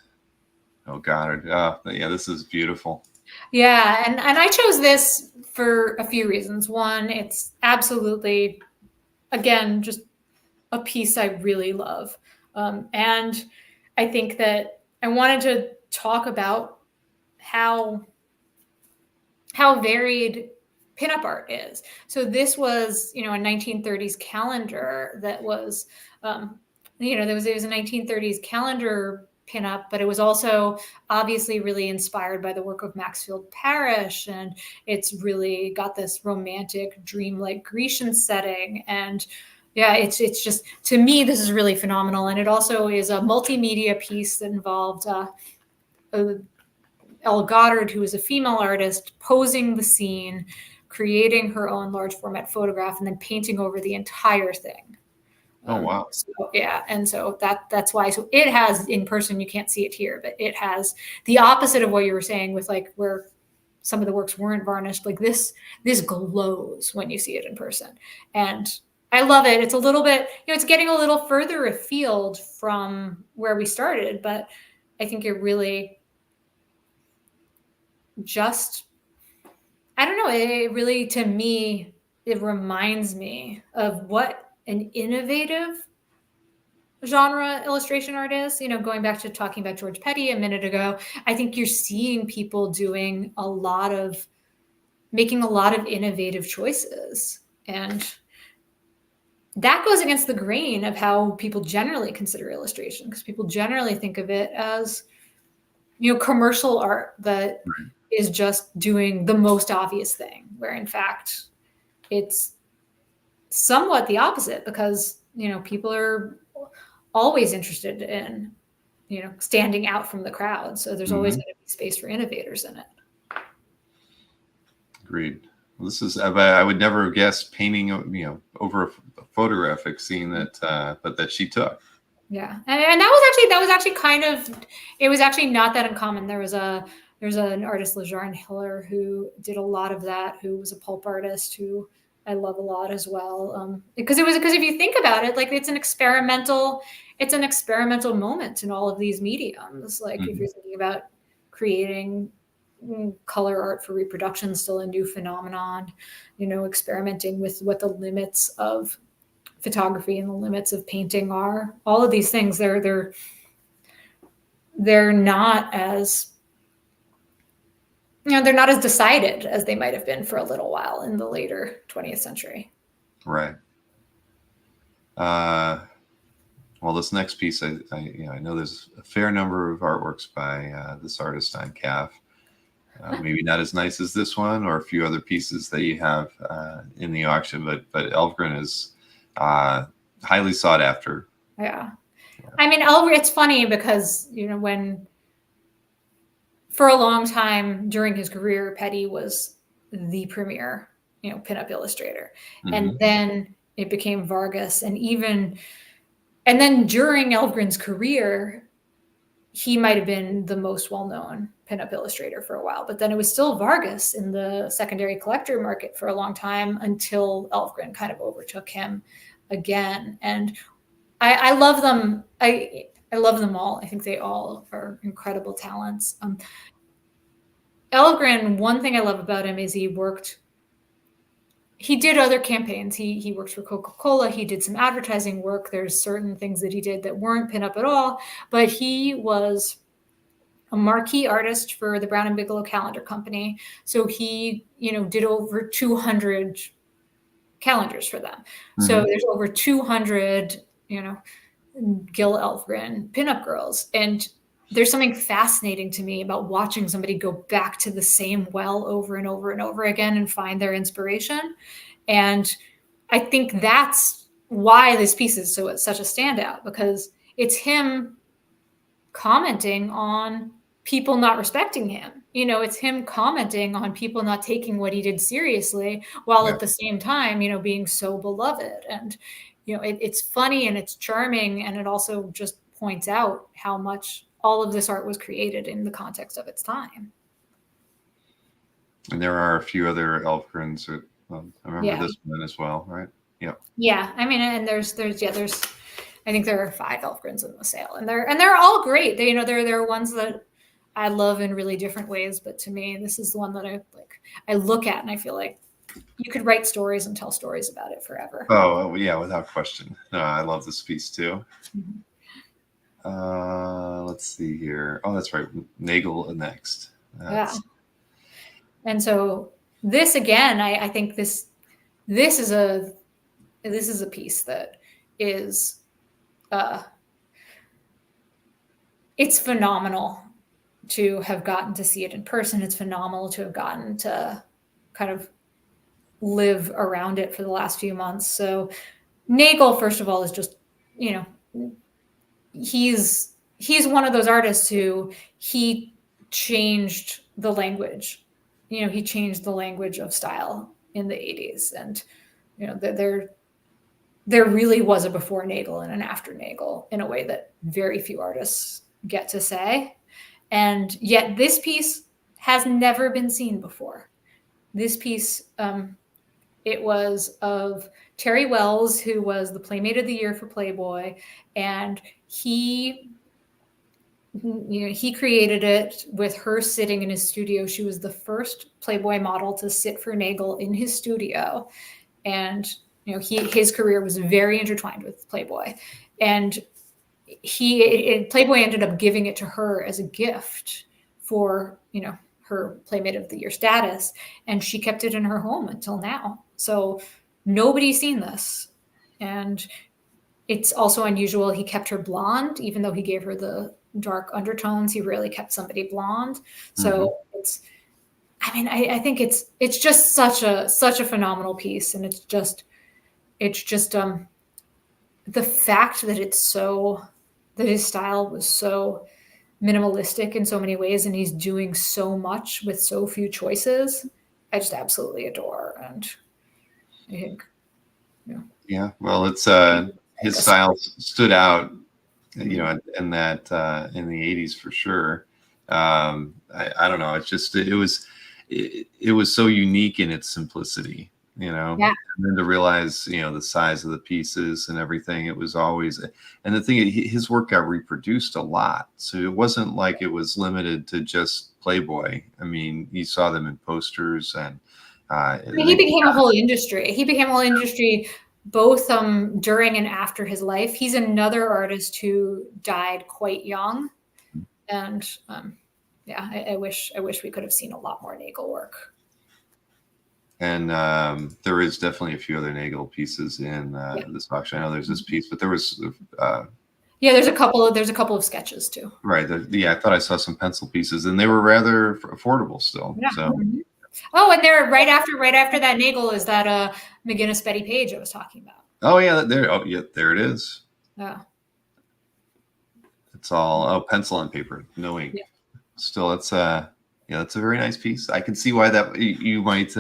Oh, Goddard. Yeah, this is beautiful. Yeah, and I chose this for a few reasons. One, it's absolutely, again, just a piece I really love. And I think that I wanted to talk about how varied pinup art is. So this was, a 1930s calendar that was, there was a 1930s calendar pinup, but it was also obviously really inspired by the work of Maxfield Parrish, and it's really got this romantic, dreamlike Grecian setting. And yeah, it's just, to me, this is really phenomenal. And it also is a multimedia piece that involved Elle Goddard, who is a female artist, posing the scene, creating her own large format photograph, and then painting over the entire thing. Oh, wow. So, yeah. And so that's why. So it has, in person, you can't see it here, but it has the opposite of what you were saying with like where some of the works weren't varnished. Like this glows when you see it in person. And I love it. It's a little bit, it's getting a little further afield from where we started, but I think it really just, I don't know, it really, to me, it reminds me of what an innovative genre illustration art is. Going back to talking about George Petty a minute ago, I think you're seeing people making a lot of innovative choices. And that goes against the grain of how people generally consider illustration, because people generally think of it as, commercial art that is just doing the most obvious thing, where in fact it's somewhat the opposite, because, people are always interested in, standing out from the crowd. So there's always going to be space for innovators in it. Agreed. Well, this is, I would never have guessed painting, over a photographic scene but that she took. Yeah. And that was actually kind of, it was actually not that uncommon. There's an artist, Sarahjane Hiller, who did a lot of that, who was a pulp artist who I love a lot as well. Because if you think about it, like it's an experimental moment in all of these mediums. Like if you're thinking about creating color art for reproduction, still a new phenomenon, experimenting with what the limits of photography and the limits of painting are. All of these things, they're not as, they're not as decided as they might have been for a little while in the later 20th century. Right. Well, this next piece, I know there's a fair number of artworks by this artist on CAF. Maybe not as nice as this one or a few other pieces that you have in the auction, but Elfgren is highly sought after. Yeah. I mean, it's funny because, when for a long time during his career, Petty was the premier, pinup illustrator. And then it became Vargas. And then during Elfgren's career, he might have been the most well-known pinup illustrator for a while, but then it was still Vargas in the secondary collector market for a long time until Elfgren kind of overtook him again. And I love them. I love them all. I think they all are incredible talents. Elfgren, one thing I love about him is he did other campaigns. He worked for Coca-Cola. He did some advertising work. There's certain things that he did that weren't pinup at all, but he was a marquee artist for the Brown and Bigelow Calendar Company. So he, did over 200 calendars for them. So there's over 200, Gil Elfgren pinup girls. And there's something fascinating to me about watching somebody go back to the same well over and over and over again and find their inspiration. And I think that's why this piece is such a standout, because it's him commenting on people not respecting him. It's him commenting on people not taking what he did seriously, while at the same time, being so beloved. And, it's funny and it's charming. And it also just points out how much all of this art was created in the context of its time. And there are a few other Elfgrens. I remember this one as well, right? Yeah. Yeah. I mean, and there's I think there are 5 Elfgrens in the sale, and they're all great. They, there are ones that I love in really different ways, but to me, this is the one that I look at and I feel like you could write stories and tell stories about it forever. Oh yeah, without question. No, I love this piece too. Let's see here. Oh, that's right. Nagel next. Yeah. And so this again, I think this is a piece that is it's phenomenal to have gotten to see it in person. It's phenomenal to have gotten to kind of live around it for the last few months. So Nagel, first of all, is just, he's one of those artists who he changed the language. He changed the language of style in the 80s. And, there really was a before Nagel and an after Nagel in a way that very few artists get to say. And yet this piece has never been seen before. This piece, it was of Terry Wells, who was the Playmate of the Year for Playboy. And he he created it with her sitting in his studio. She was the first Playboy model to sit for Nagel in his studio. And, his career was very intertwined with Playboy. And Playboy ended up giving it to her as a gift for, her Playmate of the Year status. And she kept it in her home until now. So nobody's seen this. And it's also unusual. He kept her blonde, even though he gave her the dark undertones. He rarely kept somebody blonde. So I think it's just such a phenomenal piece. And it's just the fact that that his style was so minimalistic in so many ways, and he's doing so much with so few choices, I just absolutely adore. And I think, yeah, well, it's his style stood out, in that in the 80s for sure. I don't know, it's just it was so unique in its simplicity, Yeah. and then to realize, the size of the pieces and everything, it was always, and the thing, his work got reproduced a lot. So it wasn't like it was limited to just Playboy. I mean, you saw them in posters, and he became a whole industry. He became a whole industry both during and after his life. He's another artist who died quite young. And I wish we could have seen a lot more Nagel work. And there is definitely a few other Nagel pieces in this auction. I know there's this piece, but there was there's a couple of sketches too. Right. I thought I saw some pencil pieces, and they were rather affordable still. Yeah. So. Oh, and there right after that Nagel is that McGinnis Betty Page I was talking about. Oh yeah, there. Oh yeah, there it is. Yeah. It's all pencil and paper, no ink. Yeah. Still, it's that's a very nice piece. I can see why that you might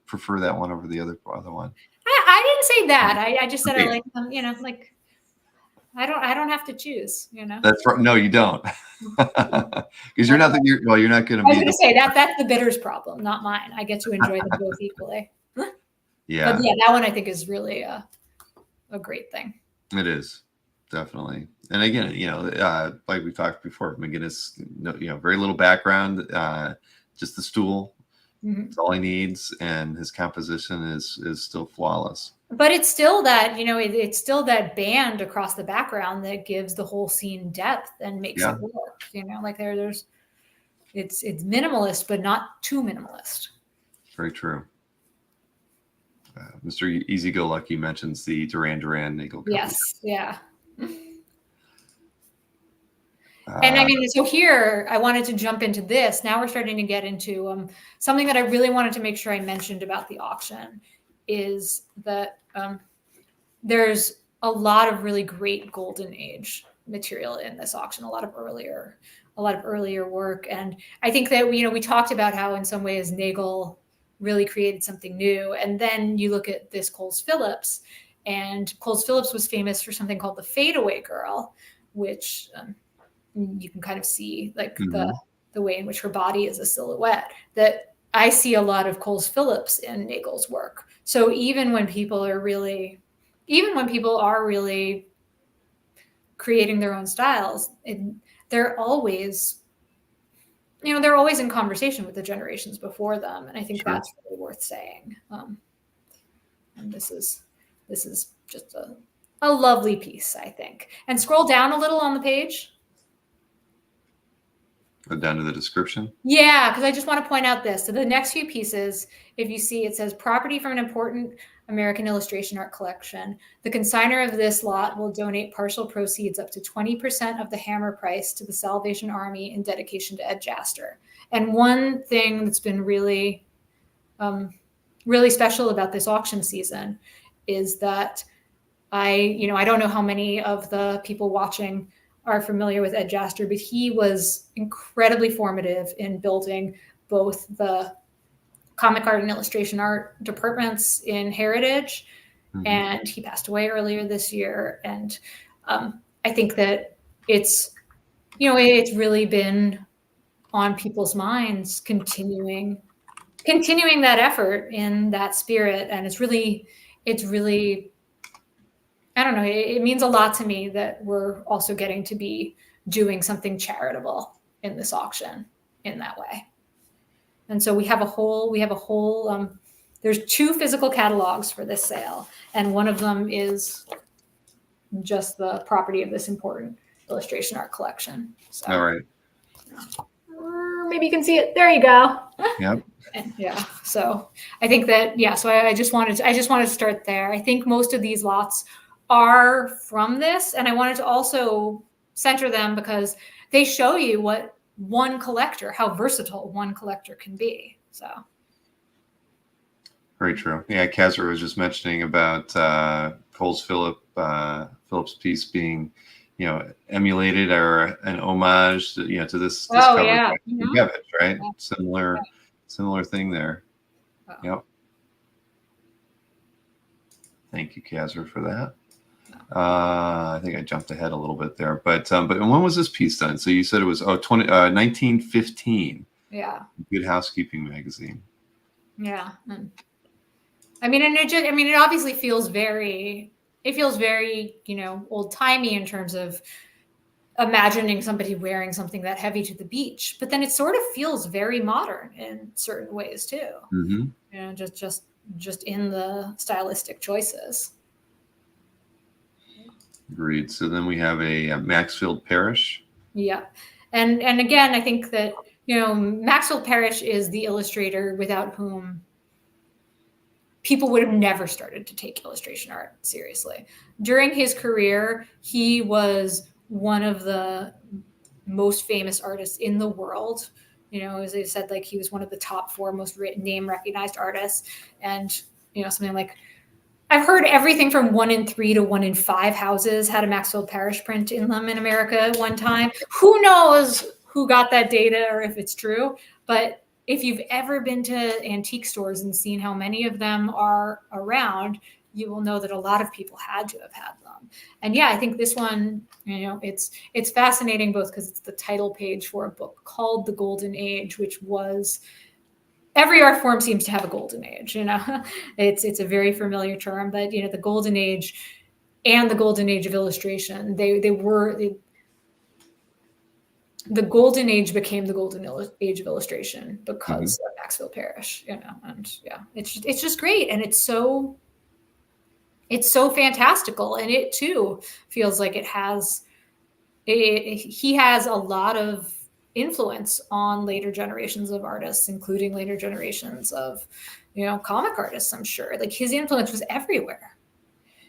prefer that one over the other one. I didn't say that. I just said Okay. I like them. Like I don't have to choose. That's right. No, you don't, because you're not going to be. I was going to say that's the bidders' problem, not mine. I get to enjoy them both equally. Yeah. But that one I think is really a great thing. It is, definitely. And again, like we talked before, McGinnis, very little background, just the stool. That's all he needs, and his composition is still flawless. But it's still that, it's still that band across the background that gives the whole scene depth and makes it work. Like it's minimalist, but not too minimalist. Very true. Mr. Easy Go Lucky mentions the Duran Duran Nagel cover. Yes, yeah. And so here I wanted to jump into this. Now we're starting to get into something that I really wanted to make sure I mentioned about the auction is that there's a lot of really great golden age material in this auction, a lot of earlier work. And I think that, we talked about how in some ways Nagel really created something new. And then you look at this Coles Phillips, and Coles Phillips was famous for something called the fadeaway girl, which you can kind of see like the way in which her body is a silhouette. That I see a lot of Coles Phillips in Nagel's work. So even when people are really creating their own styles, they're always in conversation with the generations before them. And I think that's really worth saying. And this is just a lovely piece, I think. And scroll down a little on the page. Go down to the description. Yeah, because I just want to point out this. So the next few pieces, if you see, it says property from an important American illustration art collection. The consignor of this lot will donate partial proceeds up to 20% of the hammer price to the Salvation Army in dedication to Ed Jaster. And one thing that's been really, really special about this auction season is that I don't know how many of the people watching are familiar with Ed Jaster, but he was incredibly formative in building both the comic art and illustration art departments in Heritage, and he passed away earlier this year. And I think that it's really been on people's minds, continuing that effort in that spirit. And it's really, I don't know, it means a lot to me that we're also getting to be doing something charitable in this auction in that way. And so we have a whole there's 2 physical catalogs for this sale, and one of them is just the property of this important illustration art collection. So, All right. maybe you can see it. There you go. Yep. And yeah. So I think that, yeah. So I just wanted to start there. I think most of these lots are from this, and I wanted to also center them because they show you how versatile one collector can be. So. Very true. Yeah, Kazra was just mentioning about Coles Phillips' piece being, emulated or an homage, to this cover Yeah. by Gevich, right? Yeah. Similar thing there. Wow. Yep. Thank you, Kazra, for that. I think I jumped ahead a little bit there, but when was this piece done? So you said it was 1915. Yeah. Good Housekeeping magazine. Yeah. It obviously feels very, old timey in terms of imagining somebody wearing something that heavy to the beach, but then it sort of feels very modern in certain ways too. Mm-hmm. Just in the stylistic choices. Agreed. So then we have a Maxfield Parrish. Yeah. And again, I think that, Maxfield Parrish is the illustrator without whom people would have never started to take illustration art seriously. During his career, he was one of the most famous artists in the world. As I said, like he was one of the top 4 most name recognized artists. And, something like, I've heard everything from 1 in 3 to 1 in 5 houses had a Maxfield Parrish print in them in America at one time. Who knows who got that data or if it's true, but if you've ever been to antique stores and seen how many of them are around, you will know that a lot of people had to have had them. And yeah, I think this one, it's fascinating both because it's the title page for a book called The Golden Age, which was, every art form seems to have a golden age, it's a very familiar term, but the golden age and the golden age of illustration, the golden age became the golden age of illustration because of Maxfield Parrish, and yeah, it's just great. And it's so fantastical. And it too feels like he has a lot of influence on later generations of artists, including later generations of, comic artists, I'm sure. Like his influence was everywhere.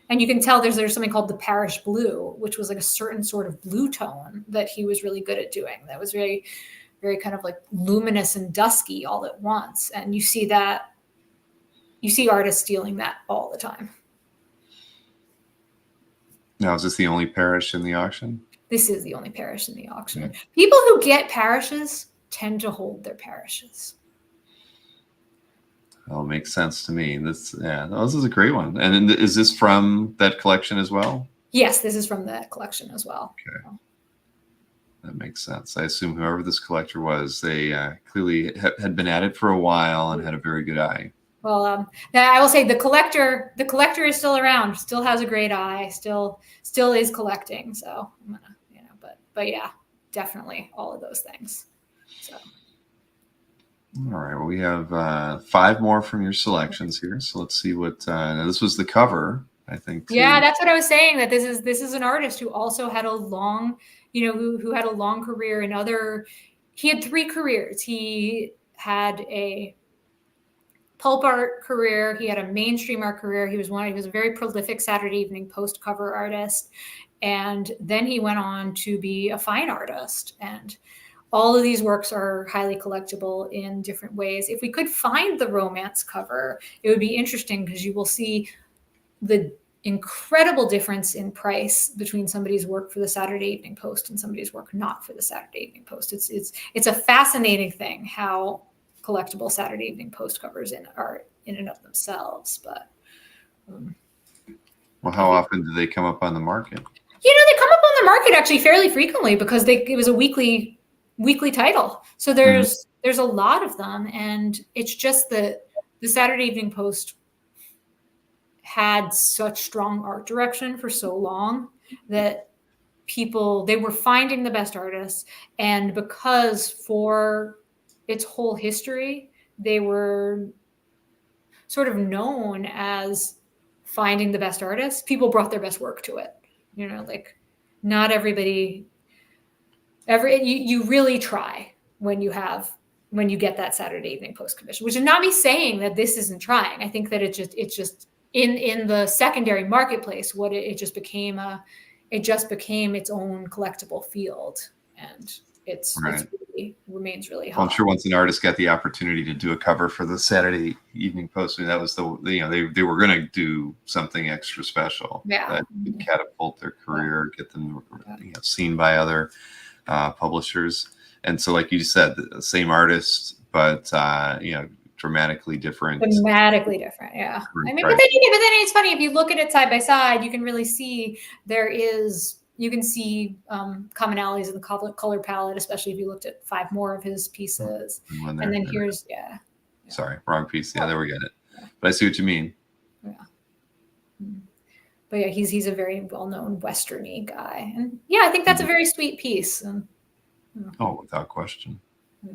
And you can tell there's something called the Parrish blue, which was like a certain sort of blue tone that he was really good at doing. That was very, very kind of like luminous and dusky all at once. And you see artists stealing that all the time. Now, is this the only Parrish in the auction? This is the only Parrish in the auction. Okay. People who get Parrishes tend to hold their Parrishes. Oh, makes sense to me. This is a great one. And is this from that collection as well? Yes, this is from that collection as well. Okay. That makes sense. I assume whoever this collector was, they clearly had been at it for a while and had a very good eye. Well, I will say the collector is still around, still has a great eye, still is collecting. So I'm gonna, but yeah, definitely all of those things. So. All right. Well, we have 5 more from your selections here. So let's see what. Now this was the cover, I think. Too. Yeah, that's what I was saying. That this is an artist who also had a long, who had a long career in other. He had 3 careers. He had a pulp art career. He had a mainstream art career. He was a very prolific Saturday Evening Post cover artist, and then he went on to be a fine artist. And all of these works are highly collectible in different ways. If we could find the romance cover, it would be interesting because you will see the incredible difference in price between somebody's work for the Saturday Evening Post and somebody's work not for the Saturday Evening Post. It's a fascinating thing how collectible Saturday Evening Post covers are in and of themselves. But well, how often do they come up on the market? They come up on the market actually fairly frequently because it was a weekly title. So there's a lot of them, and it's just that the Saturday Evening Post had such strong art direction for so long that people, they were finding the best artists, and because for its whole history, they were sort of known as finding the best artists, people brought their best work to it. Like not everybody, you really try when you get that Saturday Evening Post commission, which is not me saying that this isn't trying. I think that it's just in the secondary marketplace, it just became its own collectible field, and it really remains really hot. Well, I'm sure once an artist got the opportunity to do a cover for the Saturday Evening Post, I mean, that was they were going to do something extra special that could catapult their career, get them seen by other publishers. And so, like you said, the same artist, but dramatically different. Dramatically different, yeah. I mean, but then it's funny, if you look at it side by side, you can really see you can see commonalities in the color palette, especially if you looked at 5 more of his pieces. And then here's, sorry, wrong piece. Yeah, there we got it. But I see what you mean. Yeah. But yeah, he's a very well-known Western-y guy. And yeah, I think that's a very sweet piece. Oh, without question.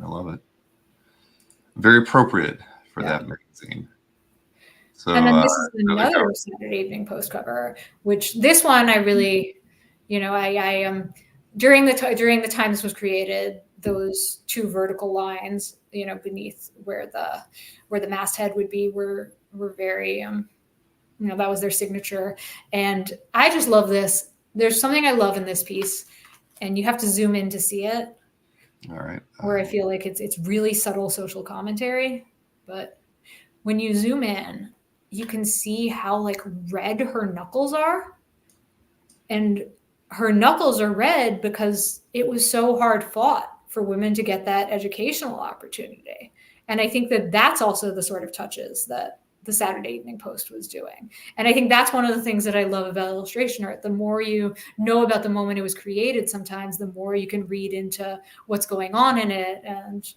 I love it. Very appropriate for that magazine. So, and then this is another Saturday Evening Post cover, which this one I really, I during the time this was created, those 2 vertical lines, beneath where the masthead would be were very, that was their signature. And I just love this. There's something I love in this piece, and you have to zoom in to see it. All right. Where I feel like it's really subtle social commentary, but when you zoom in, you can see how like red her knuckles are. And her knuckles are red because it was so hard fought for women to get that educational opportunity. And I think that that's also the sort of touches that the Saturday Evening Post was doing. And I think that's one of the things that I love about illustration art. The more you know about the moment it was created, sometimes the more you can read into what's going on in it. And,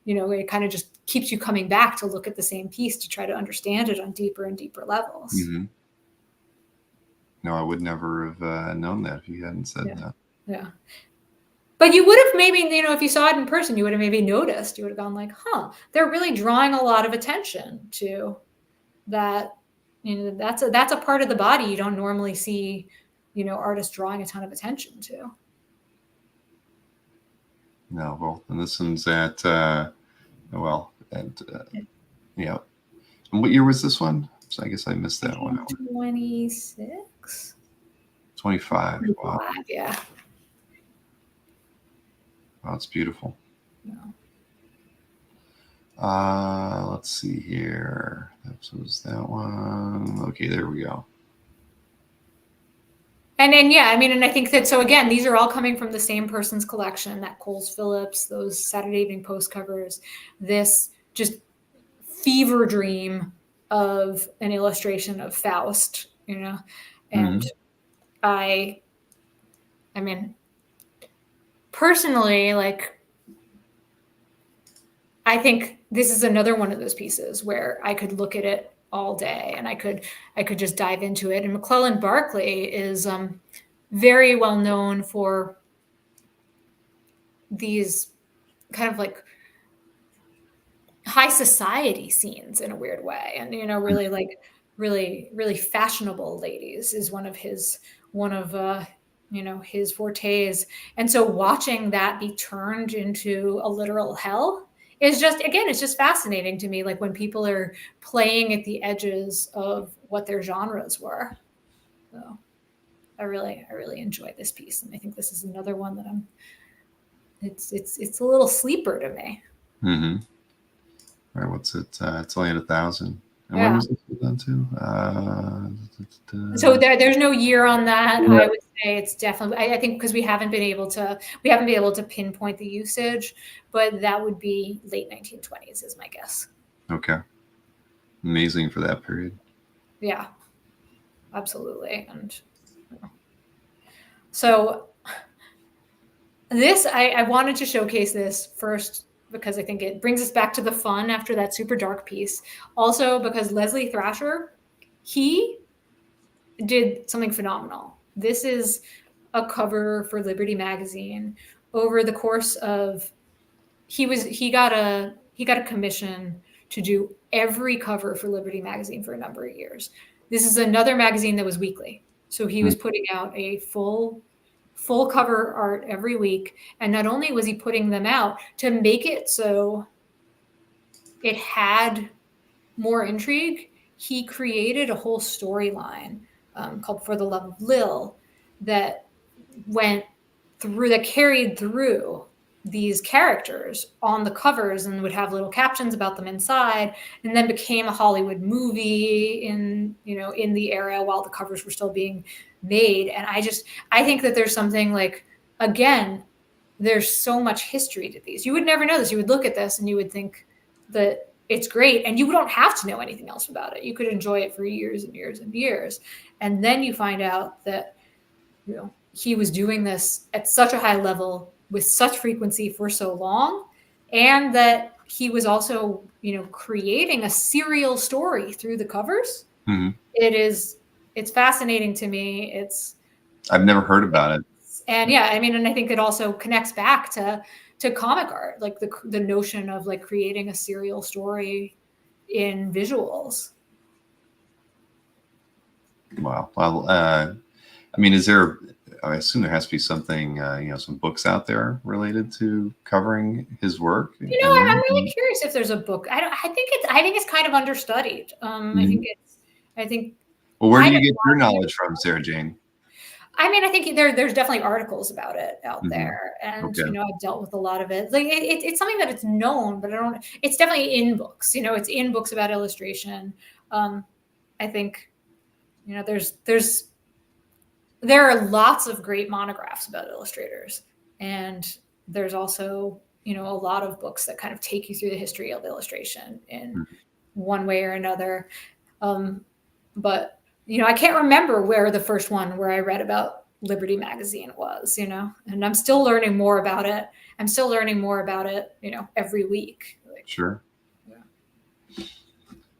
it kind of just keeps you coming back to look at the same piece to try to understand it on deeper and deeper levels. Mm-hmm. No, I would never have known that if you hadn't said that. Yeah. But you would have maybe, if you saw it in person, you would have maybe noticed. You would have gone like, they're really drawing a lot of attention to that. That's a part of the body you don't normally see, artists drawing a ton of attention to. No, well, and this one's at, And what year was this one? So I guess I missed that one. 26? 25. Wow. Yeah. Wow, it's beautiful. Yeah. Let's see here. That was that one. Okay, there we go. And then, and I think that, so again, these are all coming from the same person's collection, that Coles Phillips, those Saturday Evening Post covers, this just fever dream of an illustration of Faust, and I mean, personally, like, I think this is another one of those pieces where I could look at it all day and I could just dive into it. And McClellan Barclay is very well known for these kind of like high society scenes in a weird way. And, really like really fashionable ladies is one of his fortes. And so watching that be turned into a literal hell is just, again, it's just fascinating to me. Like when people are playing at the edges of what their genres were. So I really enjoy this piece. And I think this is another one that it's a little sleeper to me. Mm-hmm. All right. What's it? It's only at 1,000. And when was this done to? So there's no year on that. Yeah. I would say it's definitely, I think because we haven't been able to pinpoint the usage, but that would be late 1920s is my guess. Okay. Amazing for that period. Yeah, absolutely. And so this, I wanted to showcase this first because I think it brings us back to the fun after that super dark piece. Also because Leslie Thrasher, he did something phenomenal. This is a cover for Liberty magazine over the course of, he got a commission to do every cover for Liberty magazine for a number of years. This is another magazine that was weekly. So he was putting out a full cover art every week. And not only was he putting them out to make it so it had more intrigue, he created a whole storyline called For the Love of Lil that carried through these characters on the covers and would have little captions about them inside, and then became a Hollywood movie in the era while the covers were still being made. And I think that there's something like, again, there's so much history to these. You would never know this. You would look at this and you would think that it's great, and you don't have to know anything else about it. You could enjoy it for years and years and years. And then you find out that, he was doing this at such a high level with such frequency for so long, and that he was also, creating a serial story through the covers. Mm-hmm. It's fascinating to me. I've never heard about it. And yeah, and I think it also connects back to comic art, like the notion of like creating a serial story in visuals. Wow. Well, I assume there has to be something, some books out there related to covering his work. I'm really curious if there's a book. I think it's kind of understudied. I think. Well, where do you get your knowledge from, Sarahjane? I think there's definitely articles about it out there, and I've dealt with a lot of it. Like it's something that it's known, but it's definitely in books. It's in books about illustration. I think, there are lots of great monographs about illustrators, and there's also, a lot of books that kind of take you through the history of illustration in one way or another. But I can't remember where the first one where I read about Liberty magazine was, and I'm still learning more about it. Every week. Sure. Yeah.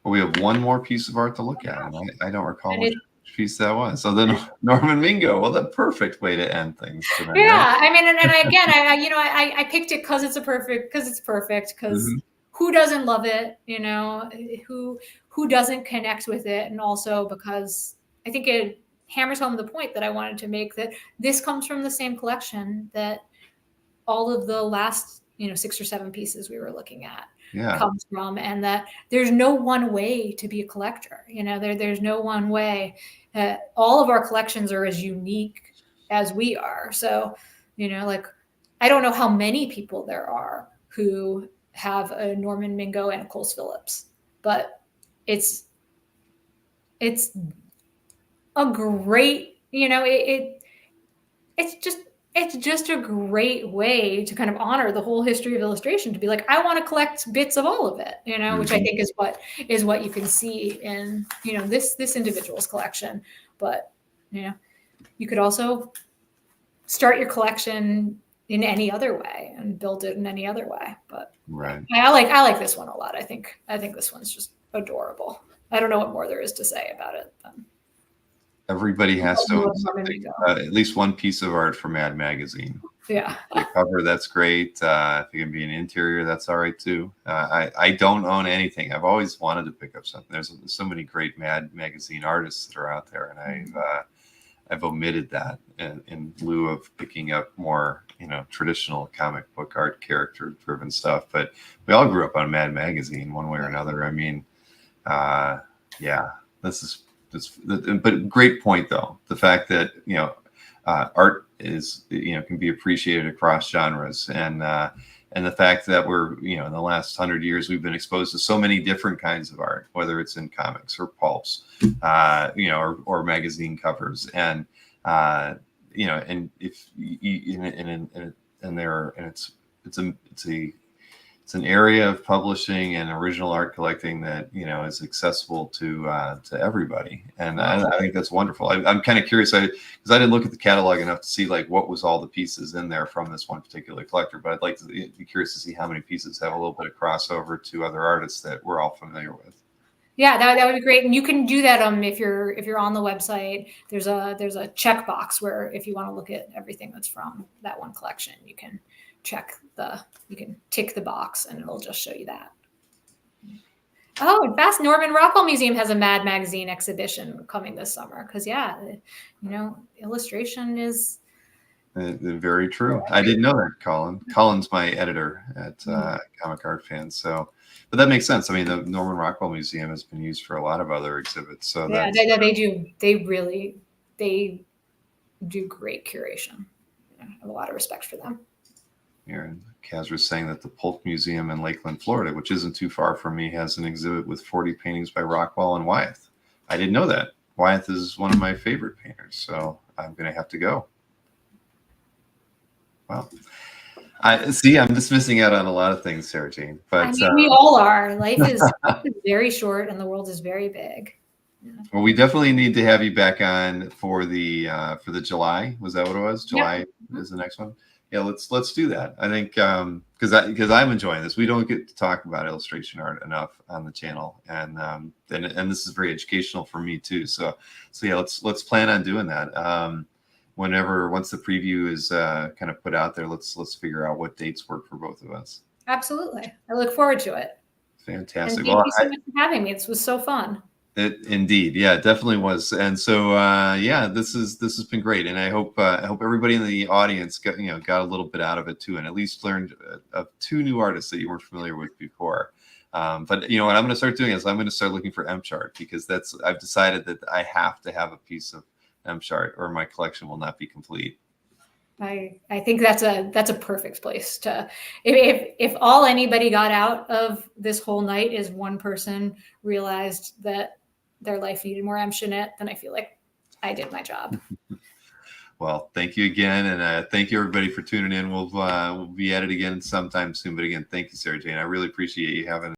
Well, we have one more piece of art to look at, and I don't recall which piece that was. So then Norman Mingo. Well, the perfect way to end things tonight. Yeah, I picked it because it's perfect. Because who doesn't love it? Who doesn't connect with it? And also because I think it hammers home the point that I wanted to make, that this comes from the same collection that all of the last 6 or 7 pieces we were looking at comes from, and that there's no one way to be a collector. There's no one way. All of our collections are as unique as we are. So, I don't know how many people there are who have a Norman Mingo and a Coles Phillips, but it's a great, it's just a great way to kind of honor the whole history of illustration, to be like, I want to collect bits of all of it, which I think is what you can see in, this individual's collection. But, you could also start your collection in any other way and build it in any other way. But I like this one a lot. I think this one's just adorable. I don't know what more there is to say about it. Everybody has to own something, at least one piece of art from Mad Magazine. Yeah. The cover, that's great. If it can be an interior, that's all right too. I don't own anything. I've always wanted to pick up something. There's so many great Mad Magazine artists that are out there, and I've omitted that in lieu of picking up more, traditional comic book art, character-driven stuff. But we all grew up on Mad Magazine one way or another. But great point though. The fact that art is can be appreciated across genres, and the fact that we're in the last 100 years we've been exposed to so many different kinds of art, whether it's in comics or pulps, or magazine covers, and and if it's an area of publishing and original art collecting that is accessible to everybody, and I think that's wonderful. I'm kind of curious, because I didn't look at the catalog enough to see like what was all the pieces in there from this one particular collector, but I'd like to be curious to see how many pieces have a little bit of crossover to other artists that we're all familiar with. Yeah, that would be great. And you can do that if you're on the website. There's a checkbox where if you want to look at everything that's from that one collection, you can tick the box and it'll just show you that. Oh, and fast, Norman Rockwell Museum has a Mad Magazine exhibition coming this summer because illustration is Very true. I didn't know that, Colin. Colin's my editor at Comic Art Fan. So, but that makes sense. I mean, the Norman Rockwell Museum has been used for a lot of other exhibits. So yeah, they do. They do great curation. I have a lot of respect for them. Here, and Kaz was saying that the Polk Museum in Lakeland, Florida, which isn't too far from me, has an exhibit with 40 paintings by Rockwell and Wyeth. I didn't know that. Wyeth is one of my favorite painters, so I'm going to have to go. Well, I see. I'm just missing out on a lot of things, Sarahjane. But I mean, we all are. Life is very short, and the world is very big. Yeah. Well, we definitely need to have you back on for the July. Was that what it was? July is the next one. Yeah, let's do that. I think because I'm enjoying this. We don't get to talk about illustration art enough on the channel, and this is very educational for me too. So yeah, let's plan on doing that. Once the preview is kind of put out there, let's figure out what dates work for both of us. Absolutely, I look forward to it. Fantastic. And thank you so much for having me. This was so fun. It indeed, yeah, it definitely was. And so, yeah, this has been great, and I hope everybody in the audience got a little bit out of it too, and at least learned of two new artists that you weren't familiar with before. But you know what I'm going to start doing is I'm going to start looking for M chart, because I've decided that I have to have a piece of M chart or my collection will not be complete. I think that's a perfect place to, if all anybody got out of this whole night is one person realized that their life needed more Jeanette, then I feel like I did my job. Well, thank you again, and thank you everybody for tuning in. We'll be at it again sometime soon. But again, thank you, Sarahjane. I really appreciate you having